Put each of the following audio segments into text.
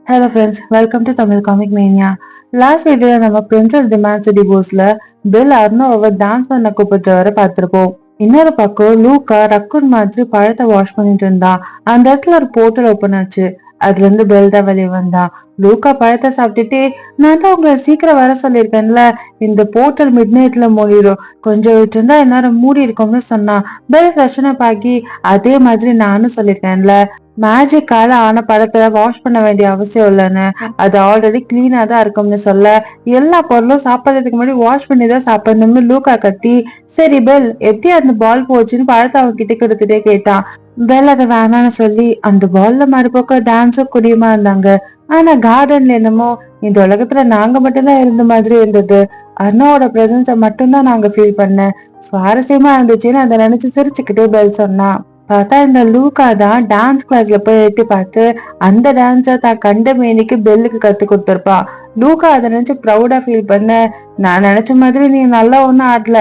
Hello friends, welcome to Tamil comic mania. Last வீடியோல நம்ம princess demands டிவோர்ஸ்ல bell அர்னோவை dance பண்ண கூப்பிட்டு வர பார்த்திருப்போம். இன்னொரு பக்கம் லூக்கா ரக்குன் மாதிரி பழத்தை வாஷ் பண்ணிட்டு இருந்தான். அந்த இடத்துல ஒரு போர்ட்டல் ஓபன் ஆச்சு. அதுல இருந்து பெல் தான் வெளியே வந்தான். லூக்கா பழத்தை சாப்பிட்டுட்டு, நான் தான் உங்களை சீக்கிரம் வர சொல்லியிருக்கேன்ல, இந்த போர்ட்டல் மிட் நைட்ல மூடிடும், கொஞ்சம் விட்டு இருந்தா எல்லாரும் மூடி இருக்கும்னு சொன்னான். பெல் ஃப்ரெஷ்ஷனப் ஆகி, அதே மாதிரி நானும் சொல்லியிருக்கேன்ல, மேஜிக்கால ஆன படத்துல வாஷ் பண்ண வேண்டிய அவசியம் இல்லைன்னு, அது ஆல்ரெடி கிளீனா தான் இருக்கும்னு சொல்ல, எல்லா பொருளும் சாப்பிடறதுக்கு முன்னாடி வாஷ் பண்ணி தான் சாப்பிடணும்னு லூக்கா கத்தி, சரி பெல் எப்படி அந்த பால் போச்சுன்னு பழத்தை அவங்க கிட்ட கொடுத்துட்டே கேட்டான். பெல் அதை வேணான்னு சொல்லி அந்த பால்ல மறுபக்கம் டான்ஸும் குடியுமா இருந்தாங்க. ஆனா கார்டன்ல என்னமோ இந்த உலகத்துல நாங்க மட்டும்தான் இருந்த மாதிரி இருந்தது. அண்ணாவோட பிரசன்ஸ மட்டும்தான் நாங்க ஃபீல் பண்ணேன். சுவாரஸ்யமா இருந்துச்சுன்னு அதை நினைச்சு சிரிச்சுக்கிட்டே பெல் சொன்னா. பார்த்தா இந்த லூக்கா தான் டான்ஸ் கிளாஸ்ல போய் எட்டி பார்த்து அந்த டான்ஸை தான் கண்ட மேனிக்கு பெல்லுக்கு கத்து கொடுத்துருப்பா. லூக்கா அதை நினைச்சு ப்ரௌடா ஃபீல் பண்ண, நான் நினைச்ச மாதிரி நீ நல்லா ஒன்னும் ஆடல,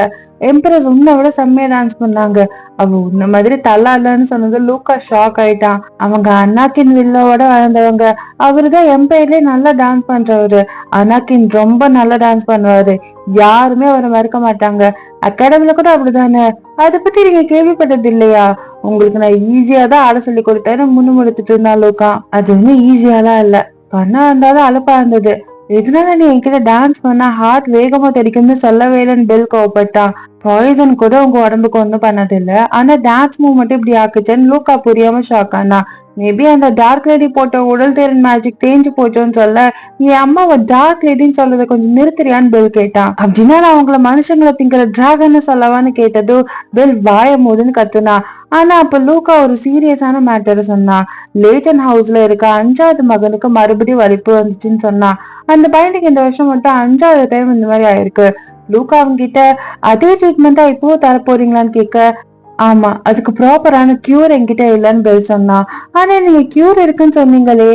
எம்பரஸ் உன்னை விட செம்மையா டான்ஸ் பண்ணாங்க, அவ உன்ன மாதிரி தள்ளாடலன்னு சொன்னது லூக்கா ஷாக் ஆயிட்டான். அவங்க அனாக்கின் வில்லோட வளர்ந்தவங்க, அவருதான் எம்பையர்லயே நல்லா டான்ஸ் பண்றவரு. அனாக்கின் ரொம்ப நல்லா டான்ஸ் பண்ணுவாரு, யாருமே அவரை மறுக்க மாட்டாங்க, அகாடமில கூட அப்படிதானே, அதை பத்தி நீங்க கேள்விப்பட்டது இல்லையா? உங்களுக்கு நான் ஈஸியா தான் ஆட சொல்லி கொடுத்தேன்னு முன்னுமுடுத்துட்டு இருந்தா லோக்கா. அது ஒன்னும் ஈஸியாலாம் இல்ல, பண்ணா இருந்தாலும் அலுப்பா இருந்தது. எதனால நீ என்கிட்ட டான்ஸ் பண்ணா ஹார்ட் வேகமா தெரிக்கும்னு சொல்லவே இல்லைன்னு பெல் கோவப்பட்டான். பாய்சன் கூட உங்க உடம்புக்கு ஒண்ணும் பண்ணது இல்ல, ஆனா டான்ஸ் மூவ் மட்டும் இப்படி ஆக்குச்சேன்னு லூக்கா புரியாம ஷாக் ஆனா. மேபி அந்த டார்க் லேடி போட்ட உடல் தேரன் மேஜிக் தேஞ்சு போச்சோன்னு சொல்ல, என் அம்மாவை டார்க் லேடின்னு சொல்றதை கொஞ்சம் நிறுத்துறியான்னு பெல் கேட்டான். அப்படின்னா நான் அவங்கள மனுஷங்களை திங்கிற டிராகன்னு சொல்லவான்னு கேட்டது பெல் வாய மூடுன்னு கத்துனா. ஆனா அப்ப லூக்கா ஒரு சீரியஸான மேட்டர் சொன்னா. லேட்டன் ஹவுஸ்ல இருக்க 5வது மகனுக்கு மறுபடியும் வலிப்பு வந்துச்சுன்னு சொன்னா. அந்த பையனுக்கு இந்த வருஷம் மட்டும் 5வது டைம் இந்த மாதிரி ஆயிருக்கு. லூக்கா அவங்க கிட்ட அதே ட்ரீட்மெண்ட் தான் இப்பவும் தர போறீங்களான்னு கேட்க, ஆமா அதுக்கு ப்ராப்பரான கியூர் என்கிட்ட இல்லைன்னு பெல் சொன்னா. ஆனா நீங்க கியூர் இருக்குன்னு சொன்னீங்களே,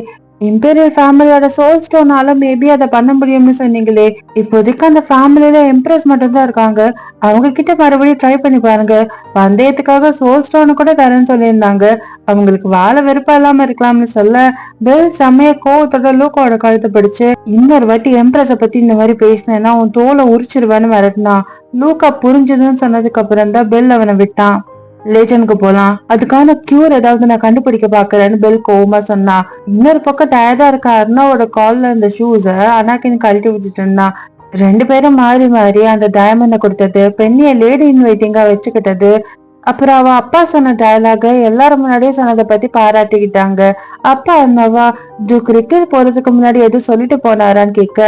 இம்பீரியல் ஃபேமிலியோட சோல் ஸ்டோனால மேபி அதை பண்ண முடியும்னு சொன்னீங்களே, இப்போதைக்கு அந்த ஃபேமிலியில எம்ப்ரஸ் மட்டும் தான் இருக்காங்க, அவங்க கிட்ட மறுபடியும் ட்ரை பண்ணி பாருங்க, பந்தயத்துக்காக சோல் ஸ்டோனு கூட தரேன்னு சொல்லியிருந்தாங்க, அவங்களுக்கு வாழ விருப்பம் இல்லாம இருக்கலாம்னு சொல்ல, பெல் செம்மைய கோவத்தோட லூக்கோட கழுத்தை பிடிச்சு, இன்னொரு வாட்டி எம்ப்ரஸ பத்தி இந்த மாதிரி பேசினேன்னா உன் தோலை உரிச்சிருவேன்னு மிரட்டினா. லூக்கா புரிஞ்சதுன்னு சொன்னதுக்கு அப்புறம் தான் பெல் அவனை விட்டான். லேஜனுக்கு போலாம், அதுக்கான கியூர் ஏதாவது நான் கண்டுபிடிக்க பாக்குறேன்னு பெல் கோவமா சொன்னா. இன்னொரு பக்கம் டயர்டா இருக்க அர்ணாவோட கால்ல இருந்த ஷூஸ அனாக்கின் கழட்டி விட்டுட்டு இருந்தான். ரெண்டு பேரும் மாறி மாறி அந்த டயமண்ட கொடுத்தது, பெண்ணிய லேடி இன்வைட்டிங்கா வச்சுக்கிட்டது, அப்புறம் அவ அப்பா சொன்ன டயலாக எல்லாரும் முன்னாடியே சொன்னதை பத்தி பாராட்டிக்கிட்டாங்க. அப்பா அண்ணாவா கிரிக்கெட் போறதுக்கு முன்னாடி எதுவும் சொல்லிட்டு போனாரான்னு கேட்க,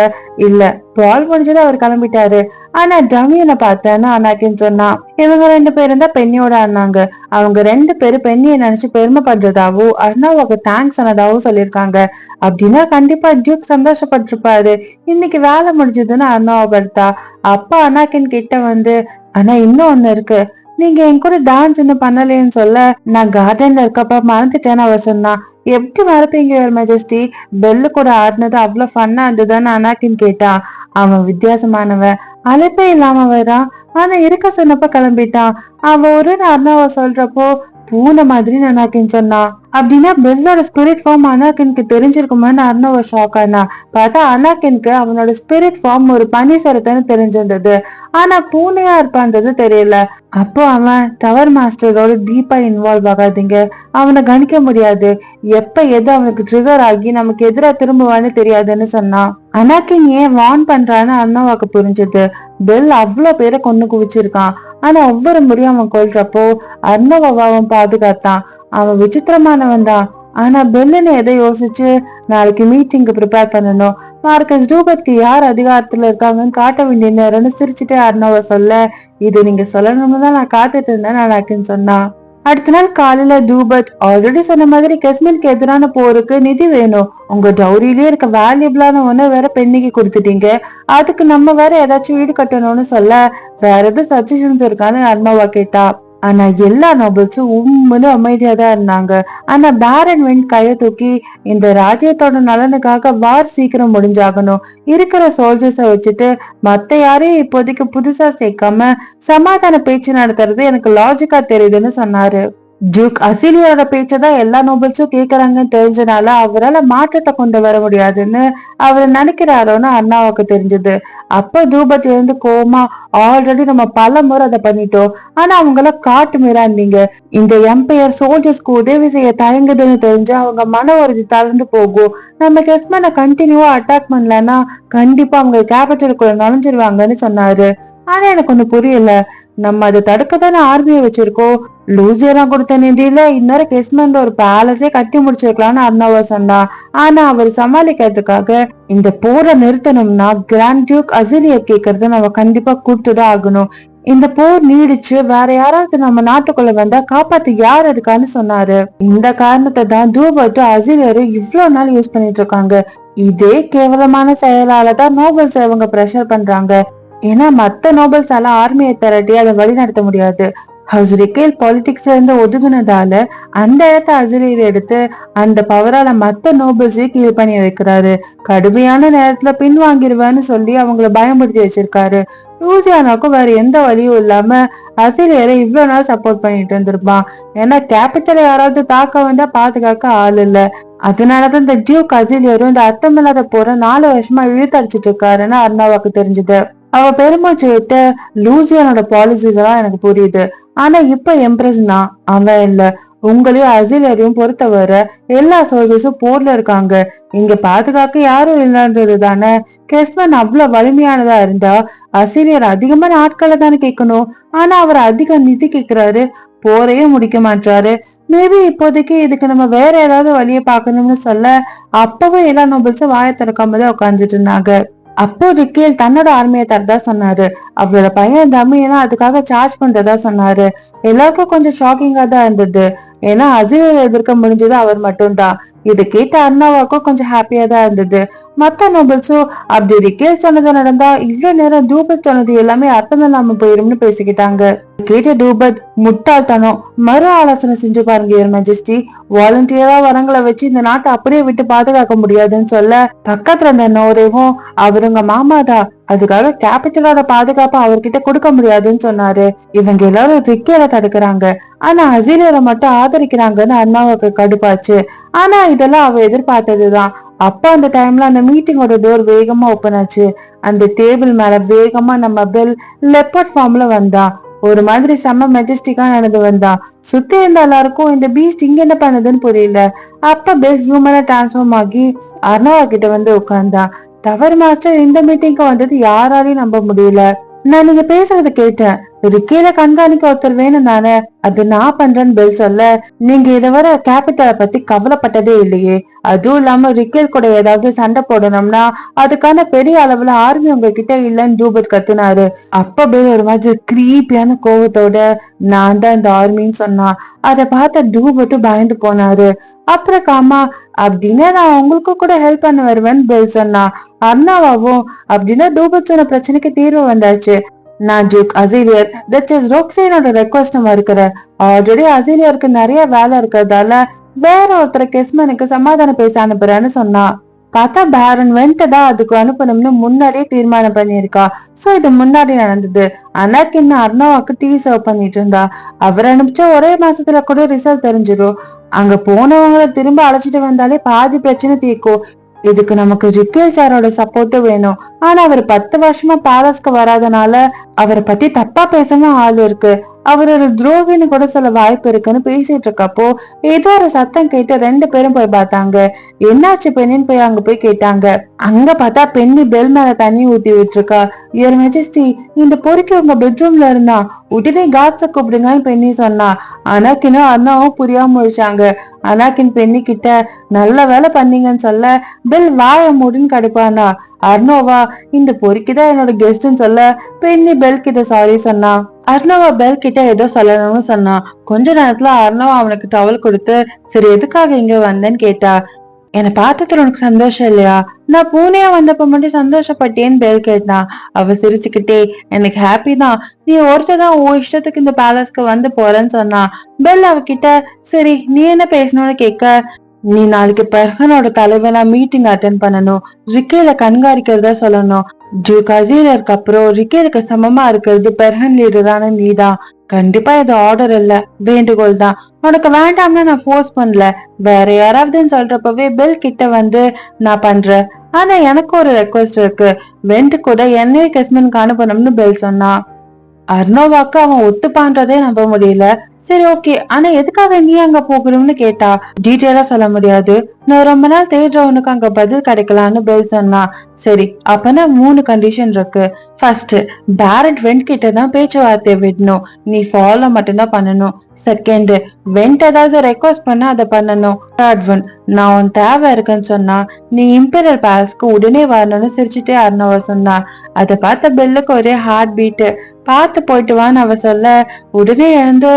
இல்ல பால் முடிஞ்சதை அவர் கிளம்பிட்டாரு, ஆனா டமியனை பார்த்தேன்னு அண்ணாக்கின்னு சொன்னான். இவங்க ரெண்டு பேரும் தான் பெண்ணியோட அண்ணாங்க, அவங்க ரெண்டு பேரும் பெண்ணியை நினைச்சு பெருமைப்படுறதாவும் அண்ணாவுக்கு தேங்க்ஸ் சொன்னதாவும் சொல்லியிருக்காங்க. அப்படின்னா கண்டிப்பா டியூக் சந்தோஷப்பட்டிருப்பாரு. இன்னைக்கு வேலை முடிஞ்சதுன்னு அண்ணாவை படுத்தா. அப்பா அண்ணாக்கின் கிட்ட வந்து, ஆனா இன்னும் ஒண்ணு இருக்கு, நீங்க என் கூட டான்ஸ் இன்னும் பண்ணலேன்னு சொல்ல, நான் கார்டன்ல இருக்கப்ப மறந்துட்டேன்னு அவ சொன்னா. எப்படி மறப்பீங்க யுவர் மெஜஸ்டி, பெல்லு கூட ஆடினது அவ்வளவு ஃபன்னா இருந்ததுன்னு அனாக்கின் கேட்டா. அவன் வித்தியாசமானவன், அழைப்பே இல்லாம வரான், ஆனா இருக்க சொன்னப்ப கிளம்பிட்டான், அவ ஒரு அண்ணாவ சொல்றப்போ பூனை மாதிரி அனாக்கின் சொன்னா. அப்படின்னா பெல்லோட ஸ்பிரிட் ஃபார்ம் அனாக்கின்க்கு தெரிஞ்சிருக்குமான்னு அர்ணவ ஷாக் ஆனா. பார்த்தா அனாக்கின்க்கு அவனோட ஸ்பிரிட் ஃபார்ம் ஒரு பனி சரத்தன்னு தெரிஞ்சிருந்தது, ஆனா பூனையா இருப்பான்றது தெரியல. அப்போ அவன் டவர் மாஸ்டரோட டீப்பா இன்வால்வ் ஆகாதீங்க, அவனை கணிக்க முடியாது, எப்ப எது அவனுக்கு ட்ரிகர் ஆகி நமக்கு எதிராக திரும்புவான்னு தெரியாதுன்னு சொன்னான். அனாக்கின் ஏன் வார்ன் பண்றான்னு அண்ணாவாக்கு புரிஞ்சது. பெல் அவ்வளவு பேரை கொண்டு குவிச்சிருக்கான், ஆனா ஒவ்வொரு முறையும் அவன் கொல்றப்போ அர்ணவாவை அவன் பாதுகாத்தான். அவன் விசித்திரமானவன் தான், ஆனா பெல்லுன்னு எதை யோசிச்சு நாளைக்கு மீட்டிங்கு ப்ரிப்பேர் பண்ணணும், மார்க்கஸ் டூபர்ட்க்கு யார் அதிகாரத்துல இருக்காங்கன்னு காட்ட வேண்டிய நேரம்னு சிரிச்சுட்டே அர்ணவ சொல்ல, இது நீங்க சொல்லணும்னு தான் நான் காத்துட்டு இருந்தேன் அனாக்கின் சொன்னா. அடுத்த நாள் காலையில டூபர்ட் ஆல்ரெடி சொன்ன மாதிரி கெஸ்மினுக்கு எதிரான போருக்கு நிதி வேணும், உங்க டவுரியிலேயே இருக்க வேல்யூபிளான ஒண்ணு வேற பெண்ணிக்கு கொடுத்துட்டீங்க, அதுக்கு நம்ம வேற ஏதாச்சும் ஈடு கட்டணும்னு சொல்ல, வேற எதுவும் சஜஷன்ஸ் இருக்கான்னு அர்ணவா கேட்டா. ஆனா எல்லா நோபல்ஸும் உம்முன்னு அமைதியா தான் இருந்தாங்க. ஆனா பேரன் வெண்ட் கைய தூக்கி, இந்த ராஜ்யத்தோட நலனுக்காக வார் சீக்கிரம் முடிஞ்சாகணும், இருக்கிற சோல்ஜர்ஸ வச்சுட்டு மத்த யாரையும் இப்போதைக்கு புதுசா சேர்க்காம சமாதான பேச்சு நடத்துறது எனக்கு லாஜிக்கா தெரியுதுன்னு சொன்னாரு. டியூக் அசிலியோட பேச்சதான் எல்லா நோபல்ஸும் கேக்குறாங்கன்னு தெரிஞ்சனால அவரால் மாற்றத்தை கொண்டு வர முடியாதுன்னு அவர் நினைக்கிறாரோன்னு அண்ணாவுக்கு தெரிஞ்சது. அப்ப தூபத் இருந்து கோமா, ஆல்ரெடி நம்ம பல முறை அதை பண்ணிட்டோம், ஆனா அவங்கள காட்டு மீறாந்தீங்க. இந்த எம்பையர் சோல்ஜர்ஸ்க்கு உதவி செய்ய தயங்குதுன்னு தெரிஞ்சு அவங்க மன உறுதி தளர்ந்து போகும். நம்ம கெஸ்மனை கண்டினியூவா அட்டாக் பண்ணலன்னா கண்டிப்பா அவங்க கேபிட்டலுக்குள்ள நுழைஞ்சிருவாங்கன்னு சொன்னாரு. ஆனா எனக்கு ஒண்ணு புரியல, நம்ம அதை தடுக்க தானே ஆர்மியை வச்சிருக்கோம். லூசியனா கொடுத்த நிதியில இந்நேரம் கெஸ்மன்ல ஒரு பேலஸே கட்டி முடிச்சிருக்கலாம்னு அர்ணவா சொன்னா. ஆனா அவர் சமாளிக்கிறதுக்காக இந்த போரை நிறுத்தணும்னா கிராண்ட் டியூக் அசிலியர் கேக்குறத நம்ம கண்டிப்பா கொடுத்துதான் ஆகணும். இந்த போர் நீடிச்சு வேற யாராவது நம்ம நாட்டுக்குள்ள வந்தா காப்பாத்து யார் இருக்கான்னு சொன்னாரு. இந்த காரணத்தை தான் தூபத்தும் அசிலியரும் இவ்வளவு நாள் யூஸ் பண்ணிட்டு இருக்காங்க. இதே கேவலமான செயலாலதான் நோபல்ஸ் அவங்க பிரஷர் பண்றாங்க. ஏன்னா மத்த நோபல்ஸால ஆர்மியை திரட்டி அதை வழி நடத்த முடியாது. ஹவுஸ் ரிக்கேல் பாலிடிக்ஸ்ல இருந்து ஒதுங்குனதால அந்த இடத்த அசிலியர் எடுத்து அந்த பவரால மத்த நோபல்ஸையும் கீழ் பண்ணி வைக்கிறாரு. கடுமையான நேரத்துல பின்வாங்கிருவேன்னு சொல்லி அவங்கள பயன்படுத்தி வச்சிருக்காரு. லூசியானாக்கும் வேற எந்த வழியும் இல்லாம அசிலியரை இவ்வளவு நாள் சப்போர்ட் பண்ணிட்டு இருந்திருப்பான். ஏன்னா கேபிட்டலை யாராவது தாக்க வந்தா பாதுகாக்க ஆள் இல்ல. அதனாலதான் இந்த டியூக் அசிலியரும் இந்த அர்த்தமில்லாத போற 4 வருஷமா இழுத்தடிச்சிட்டு இருக்காருன்னு அர்ணாவாக்கு தெரிஞ்சது. அவ பெருமூச்சு விட்டு லூசியானோட பாலிசிஸ் எல்லாம் எனக்கு புரியுது, ஆனா இப்ப எம்ப்ரஸ் தான், அவன் இல்ல. உங்களையும் அசிலியரையும் பொறுத்தவரை எல்லா சோல்ஜர்ஸும் போர்ல இருக்காங்க, இங்க பாதுகாக்க யாரும் இல்லைன்றது தானே. கெஸ்மன் அவ்வளவு வலிமையானதா இருந்தா அசிலியர் அதிகமான ஆட்களை தானே கேட்கணும். ஆனா அவர் அதிக நிதி கேட்கிறாரு, போரையும் முடிக்க மாட்டாரு. மேபி இப்போதைக்கு இதுக்கு நம்ம வேற ஏதாவது வழியை பார்க்கணும்னு சொல்ல அப்பவே எல்லா நோபல்ஸும் வாயை திறக்காம தான் உட்காந்துட்டு இருந்தாங்க. அப்போ ரிக்கேல் தன்னோட ஆர்மியை தரதா சொன்னாரு. அவரோட பையன் தமிழனா அதுக்காக சார்ஜ் பண்றதா சொன்னாரு. எல்லாருக்கும் கொஞ்சம் ஷாக்கிங்கா தான் இருந்தது. ஏன்னா அசிலியரை எதிர்க்க முடிஞ்சது அவர் மட்டும்தான். இதை கேட்ட அர்ணாவாக்கும் கொஞ்சம் ஹாப்பியா தான் இருந்தது. மத்த நோபல்ஸும் அப்படி ரிக்கேல் சொன்னது நடந்தா இவ்வளவு நேரம் தூபத் சொன்னது எல்லாமே அர்த்தம் இல்லாம போயிரும்னு பேசிக்கிட்டாங்க. கேட்ட தூபத் முட்டாள்தனம், மறு ஆலோசனை செஞ்சு பாருங்க யுவர் மெஜஸ்டி. வாலண்டியரா வரங்களை வச்சு இந்த நாட்டை அப்படியே விட்டு பாதுகாக்க முடியாதுன்னு சொல்ல பக்கத்துல இருந்த நோரேவும் அவருங்க மாமாதான், அதுக்காக கேபிட்டலோட பாதுகாப்பு அவர்கிட்ட கொடுக்க முடியாதுன்னு சொன்னாரு. இவங்க எல்லாரும் ரிக்கேல தடுக்கிறாங்க, ஆனா அசிலியரை மட்டும் ஆதரிக்கிறாங்கன்னு அண்ணாவுக்கு கடுப்பாச்சு. ஆனா இதெல்லாம் அவ எதிர்பார்த்ததுதான். அப்ப அந்த டைம்ல அந்த மீட்டிங்கோட டோர் வேகமா ஓபன் ஆச்சு. அந்த டேபிள் மேல வேகமா நம்ம பெல் லெப்பர்ட் ஃபார்ம்ல வந்தா. ஒரு மாதிரி செம்ம மெஜஸ்டிக்கா நடந்து வந்தா. சுத்தி இருந்த எல்லாருக்கும் இந்த பீஸ்ட் இங்க என்ன பண்ணுதுன்னு புரியல. அப்ப பெல் ஹியூமனா டிரான்ஸ்ஃபார்ம் ஆகி அர்ணவா கிட்ட வந்து உட்கார்ந்தா. டவர் மாஸ்டர் இந்த மீட்டிங்க்கு வந்தது யாராலையும் நம்ப முடியல. நான் நீங்க பேசுறத கேட்டேன், ரிக்கேல கண்காணிக்க ஒருத்தர் வேணும் தானே, அது நான் பண்றேன்னு பெல் சொல்ல, நீங்க இதை வர கேபிட்டலை பத்தி கவலைப்பட்டதே இல்லையே, அதுவும் இல்லாம ரிக்கேல் கூட ஏதாவது சண்டை போடணும்னா அதுக்கான பெரிய அளவுல ஆர்மி உங்ககிட்ட இல்லைன்னு தூபத் கத்துனாரு. அப்ப பெல் ஒரு மாதிரி கிரீப்பியான கோவத்தோட நான் தான் இந்த ஆர்மின்னு சொன்னா. அதை பார்த்த தூபட்டும் பயந்து போனாரு. அப்புறம் காமா, அப்படின்னா நான் உங்களுக்கு கூட ஹெல்ப் பண்ண வருவேன்னு பெல் சொன்னா. அர்ணாவாவும் அப்படின்னா தூபத் சொன்ன பிரச்சனைக்கு தீர்வு வந்தாச்சு, நான் டியூக் அசிலியர் தட் இஸ் ரோக்ஸேனோட ரெக்வஸ்ட் மறுக்கிற. ஆல்ரெடி அசிலியருக்கு நிறைய வேலை இருக்கிறதால வேற ஒருத்தர கெஸ்மனுக்கு சமாதானம் பேச அனுப்புறேன்னு சொன்னா. பார்த்தா பேரன் வென்ட்டதா அதுக்கு அனுப்பணும்னு முன்னாடியே தீர்மானம் பண்ணியிருக்கா. சோ இது முன்னாடி நடந்தது. அனாக்கின் அர்ணாவுக்கு டீ சர்வ் பண்ணிட்டு இருந்தா. அவர் அனுப்பிச்சா ஒரே மாசத்துல கூட ரிசல்ட் தெரிஞ்சிடும். அங்க போனவங்களை திரும்ப அழைச்சிட்டு வந்தாலே பாதி பிரச்சனை தீர்க்கும். இதுக்கு நமக்கு ரிக்கேல் சாரோட சப்போர்ட்டும் வேணும். ஆனா அவர் 10 வருஷமா பேலஸ்க்கு வராதனால அவரை பத்தி தப்பா பேசணும் ஆள் இருக்கு. அவர் ஒரு துரோகின்னு கூட சொல்ல வாய்ப்பு இருக்குன்னு பேசிட்டு இருக்கப்போ ஏதோ ஒரு சத்தம் கேட்டு 2 பேரும் போய் பார்த்தாங்க. என்னாச்சு பெண்ணின்னு போய் அங்க போய் கேட்டாங்க. அங்க பார்த்தா பெண்ணி பெல் மேல தண்ணி ஊத்தி விட்டுருக்கா. யுவர் மெஜஸ்டி, இந்த பொறுக்கி உங்க பெட்ரூம்ல இருந்தா, உடனே காட்ஸ கூப்பிடுங்கன்னு பெண்ணி சொன்னா. அனாக்கினும் அண்ணாவும் புரியாம முடிச்சாங்க. அனாக்கின் பெண்ணி கிட்ட நல்ல வேலை பண்ணீங்கன்னு சொல்ல பெல் வாய மூடின்னு கடுப்பானா. அர்ணோவா, இந்த பொறுக்கிதான் என்னோட கெஸ்ட்ன்னு சொல்ல பெண்ணி பெல் கிட்ட சாரி சொன்னா. அர்ணவா பெல் கிட்ட ஏதோ சொல்லணும்னு சொன்னா. கொஞ்ச நேரத்துல அர்ணவா அவனுக்கு டவல் கொடுத்து சரி எதுக்காக இங்க வந்தேன்னு கேட்டா. என்னை பார்த்ததுல உனக்கு சந்தோஷம் இல்லையா, நான் பூனையா வந்தப்ப மட்டும் சந்தோஷப்பட்டேன்னு பெல் கேட்டான். அவ சிரிச்சுக்கிட்டே எனக்கு ஹாப்பி தான், நீ ஒருத்ததான் உன் இஷ்டத்துக்கு இந்த பேலஸ்க்கு வந்து போறேன்னு சொன்னா. பெல் அவகிட்ட சரி நீ என்ன பேசணும்னு கேட்க, நீ நாளைக்கு பெர்ஹனோட தலைவனா மீட்டிங் அட்டென்ட் பண்ணணும், ரிக்கேல கண்காணிக்கிறதா சொல்லணும். டியூக் அசிலியருக்கு அப்புறம் ரிக்கேலுக்கு சமமா இருக்கிறது பெர்ஹன் லீடரான நீதான். கண்டிப்பா இது ஆர்டர் இல்ல, வேண்டுகோள் தான். உனக்கு வேண்டாம்னு நான் ஃபோர்ஸ் பண்ணல. வேற யாராவதுன்னு சொல்றப்பவே பெல் கிட்ட வந்து நான் பண்றேன். ஆனா எனக்கு ஒரு ரெக்வெஸ்ட் இருக்கு. வெண்ட் கூட என்னையும் கிறிஸ்மனுக்கு அனுப்பணும்னு பெல் சொன்னா. அர்ணவாக்கு அவன் ஒத்துப்பான்றதே நம்ப முடியல. சரி ஓகே, ஆனா எதுக்காக நீ அங்க போகணும்னு கேட்டா. டீட்டெயிலா சொல்ல முடியாது. நான் ரொம்ப நாள் தேடுறவனுக்கு அங்க பதில் கிடைக்கலான்னு பெல் சொன்னா. சரி, அப்பனா 3 கண்டிஷன் இருக்கு. ஃபர்ஸ்ட், பேரட் வெண்ட் கிட்ட தான் பேச்சுவார்த்தையை விடணும். நீ ஃபாலோ மட்டும்தான் பண்ணணும். செகண்ட், வெண்ட் ஏதாவது ரெக்வஸ்ட் பண்ணா அதை பண்ணணும். தேர்ட் ஒன், நான் உன் தேவை இருக்குன்னு சொன்னா நீ இம்பீரியல் பேலஸ்க்கு உடனே வரணும்னு சிரிச்சுட்டே அர்ணவ சொன்னா. அதை பார்த்த பெல்லுக்கு ஒரே ஹார்ட் பீட். பார்த்து போயிட்டு வான்னு அவ சொல்ல, உடனே எழுந்து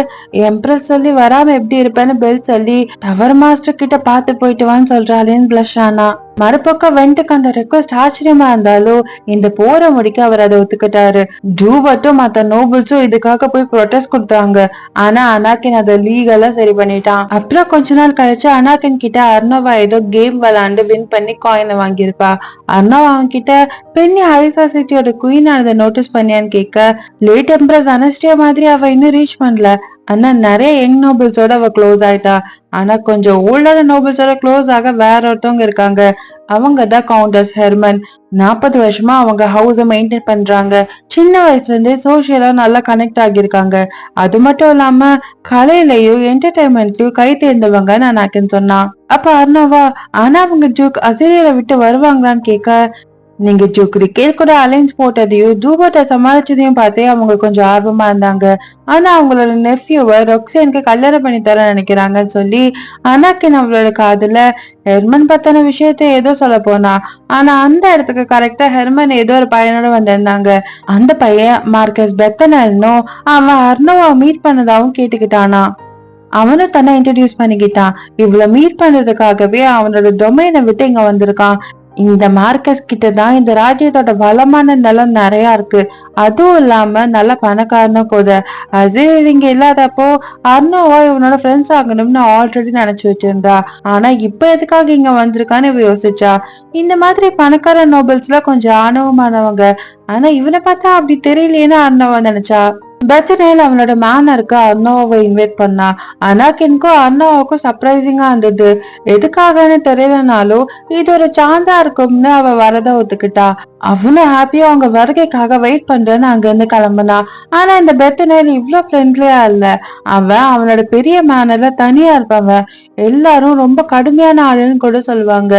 எம்ப்ரஸ் சொல்லி வராம எப்படி இருப்பேன்னு பெல் சொல்லி டவர் மாஸ்டர் கிட்ட பார்த்து போயிட்டு வான்னு சொல்றாளேன்னு பிளஷ் ஆனா. மறுபக்கம் வெண்ட்டுக்கு அந்த ரெக்வஸ்ட் ஆச்சரியமா இருந்தாலும் இந்த போற முடிக்க அவர் அதை ஒத்துக்கிட்டாரு. ஜூபர்ட்டும் மத்த நோபல்ஸும் இதுக்காக போய் ப்ரொடெஸ்ட் கொடுத்தாங்க. ஆனா அனாக்கின் அதை லீகலா சரி பண்ணிட்டான். அப்புறம் கொஞ்ச நாள் கழிச்சு அனாக்கின் கிட்ட அர்ணவா ஏதோ கேம் விளையாண்டு வின் பண்ணி காயினை வாங்கியிருப்பா. அர்ணவா அவன் கிட்ட பெண்ணி ஹைசா சிட்டியோட குயின் ஆனதை நோட்டீஸ் பண்ணியான்னு கேட்க, லேட் எம்ப்ரஸ் அனஸ்டியா மாதிரி அவ இன்னும் ரீச் பண்ணல. ஆனா நிறைய யங் நோபல்ஸோட அவ க்ளோஸ் ஆயிட்டா. ஆனா கொஞ்சம் ஓல்டான நோபல்ஸோட க்ளோஸ் ஆக வேற ஒருத்தவங்க இருக்காங்க. அவங்கதான் கவுண்டர்ஸ் ஹெர்மன். 40 வருஷமா அவங்க ஹவுஸ மெயின்டைன் பண்றாங்க. சின்ன வயசுல இருந்தே சோசியலா நல்லா கனெக்ட் ஆகியிருக்காங்க. அது மட்டும் இல்லாம கலையிலயும் என்டர்டைன்மெண்ட்லயும் கை தேர்ந்தவங்க நான் சொன்னா. அப்ப அர்ணவா, ஆனா அவங்க ஜூக் அசிரியரை விட்டு வருவாங்களான்னு கேட்க, நீங்க கிரிக்கெட் கூட அலைன்ஸ் போட்டதையும் ஜூபர்ட்டை சமாளிச்சதையும் பார்த்தே அவங்க கொஞ்சம் ஆர்வமா இருந்தாங்க. ஆனா அவங்களோட நெஃப்யூவை ரொக்ஸேனுக்கு கல்யாணம் பண்ணி தர நினைக்கிறாங்கன்னு சொல்லி அனாக்கின் அவளோட காதுல ஹெர்மன் பத்தின விஷயத்த ஏதோ சொல்ல போனா. ஆனா அந்த இடத்துக்கு கரெக்டா ஹெர்மன் ஏதோ ஒரு பையனோட வந்திருந்தாங்க. அந்த பையன் மார்க்கஸ் பெத்தனல்னும் அவன் அர்ணவா மீட் பண்ணதாவும் கேட்டுக்கிட்டானா. அவனும் தன்னை இன்ட்ரடியூஸ் பண்ணிக்கிட்டான். இவ்வளவு மீட் பண்றதுக்காகவே அவனோட டொமைனை விட்டு இங்க வந்திருக்கான். இந்த மார்க்கஸ் கிட்ட தான் இந்த ராஜ்யத்தோட வளமான நிலம் நிறைய இருக்கு. அதுவும் இல்லாம நல்ல பணக்காரனும் கூட. அஜய் இங்க இல்லாதப்போ அர்ணவா இவனோட ஃப்ரெண்ட்ஸ் ஆகணும்னு ஆல்ரெடி நினைச்சு வச்சிருந்தா. ஆனா இப்ப எதுக்காக இங்க வந்திருக்கான்னு இவ யோசிச்சா. இந்த மாதிரி பணக்கார நோபல்ஸ் எல்லாம் கொஞ்சம் ஆணவமானவங்க. ஆனா இவனை பார்த்தா அப்படி தெரியலேன்னு அர்ணவா நினைச்சா. பெத்தனேல் அவனோட மேனருக்கு அர்ணவாவை இன்வைட் பண்ணா. அனாக்கின்க்கும் அர்ணவாவுக்கும் சர்ப்ரைசிங்கா இருந்தது. எதுக்காகன்னு தெரியலனாலும் இது ஒரு சான்ஸா இருக்கும்னு அவ வரத ஒத்துக்கிட்டா. அவனும் ஹாப்பியா அவங்க வருகைக்காக வெயிட் பண்றேன்னு அங்க இருந்து கிளம்புனா. ஆனா இந்த பெத்தனேல் இவ்வளவு ஃப்ரெண்ட்லியா இல்ல. அவன் அவனோட பெரிய மேனர்ல தனியா இருப்பவன். எல்லாரும் ரொம்ப கடுமையான ஆளுன்னு கூட சொல்லுவாங்க.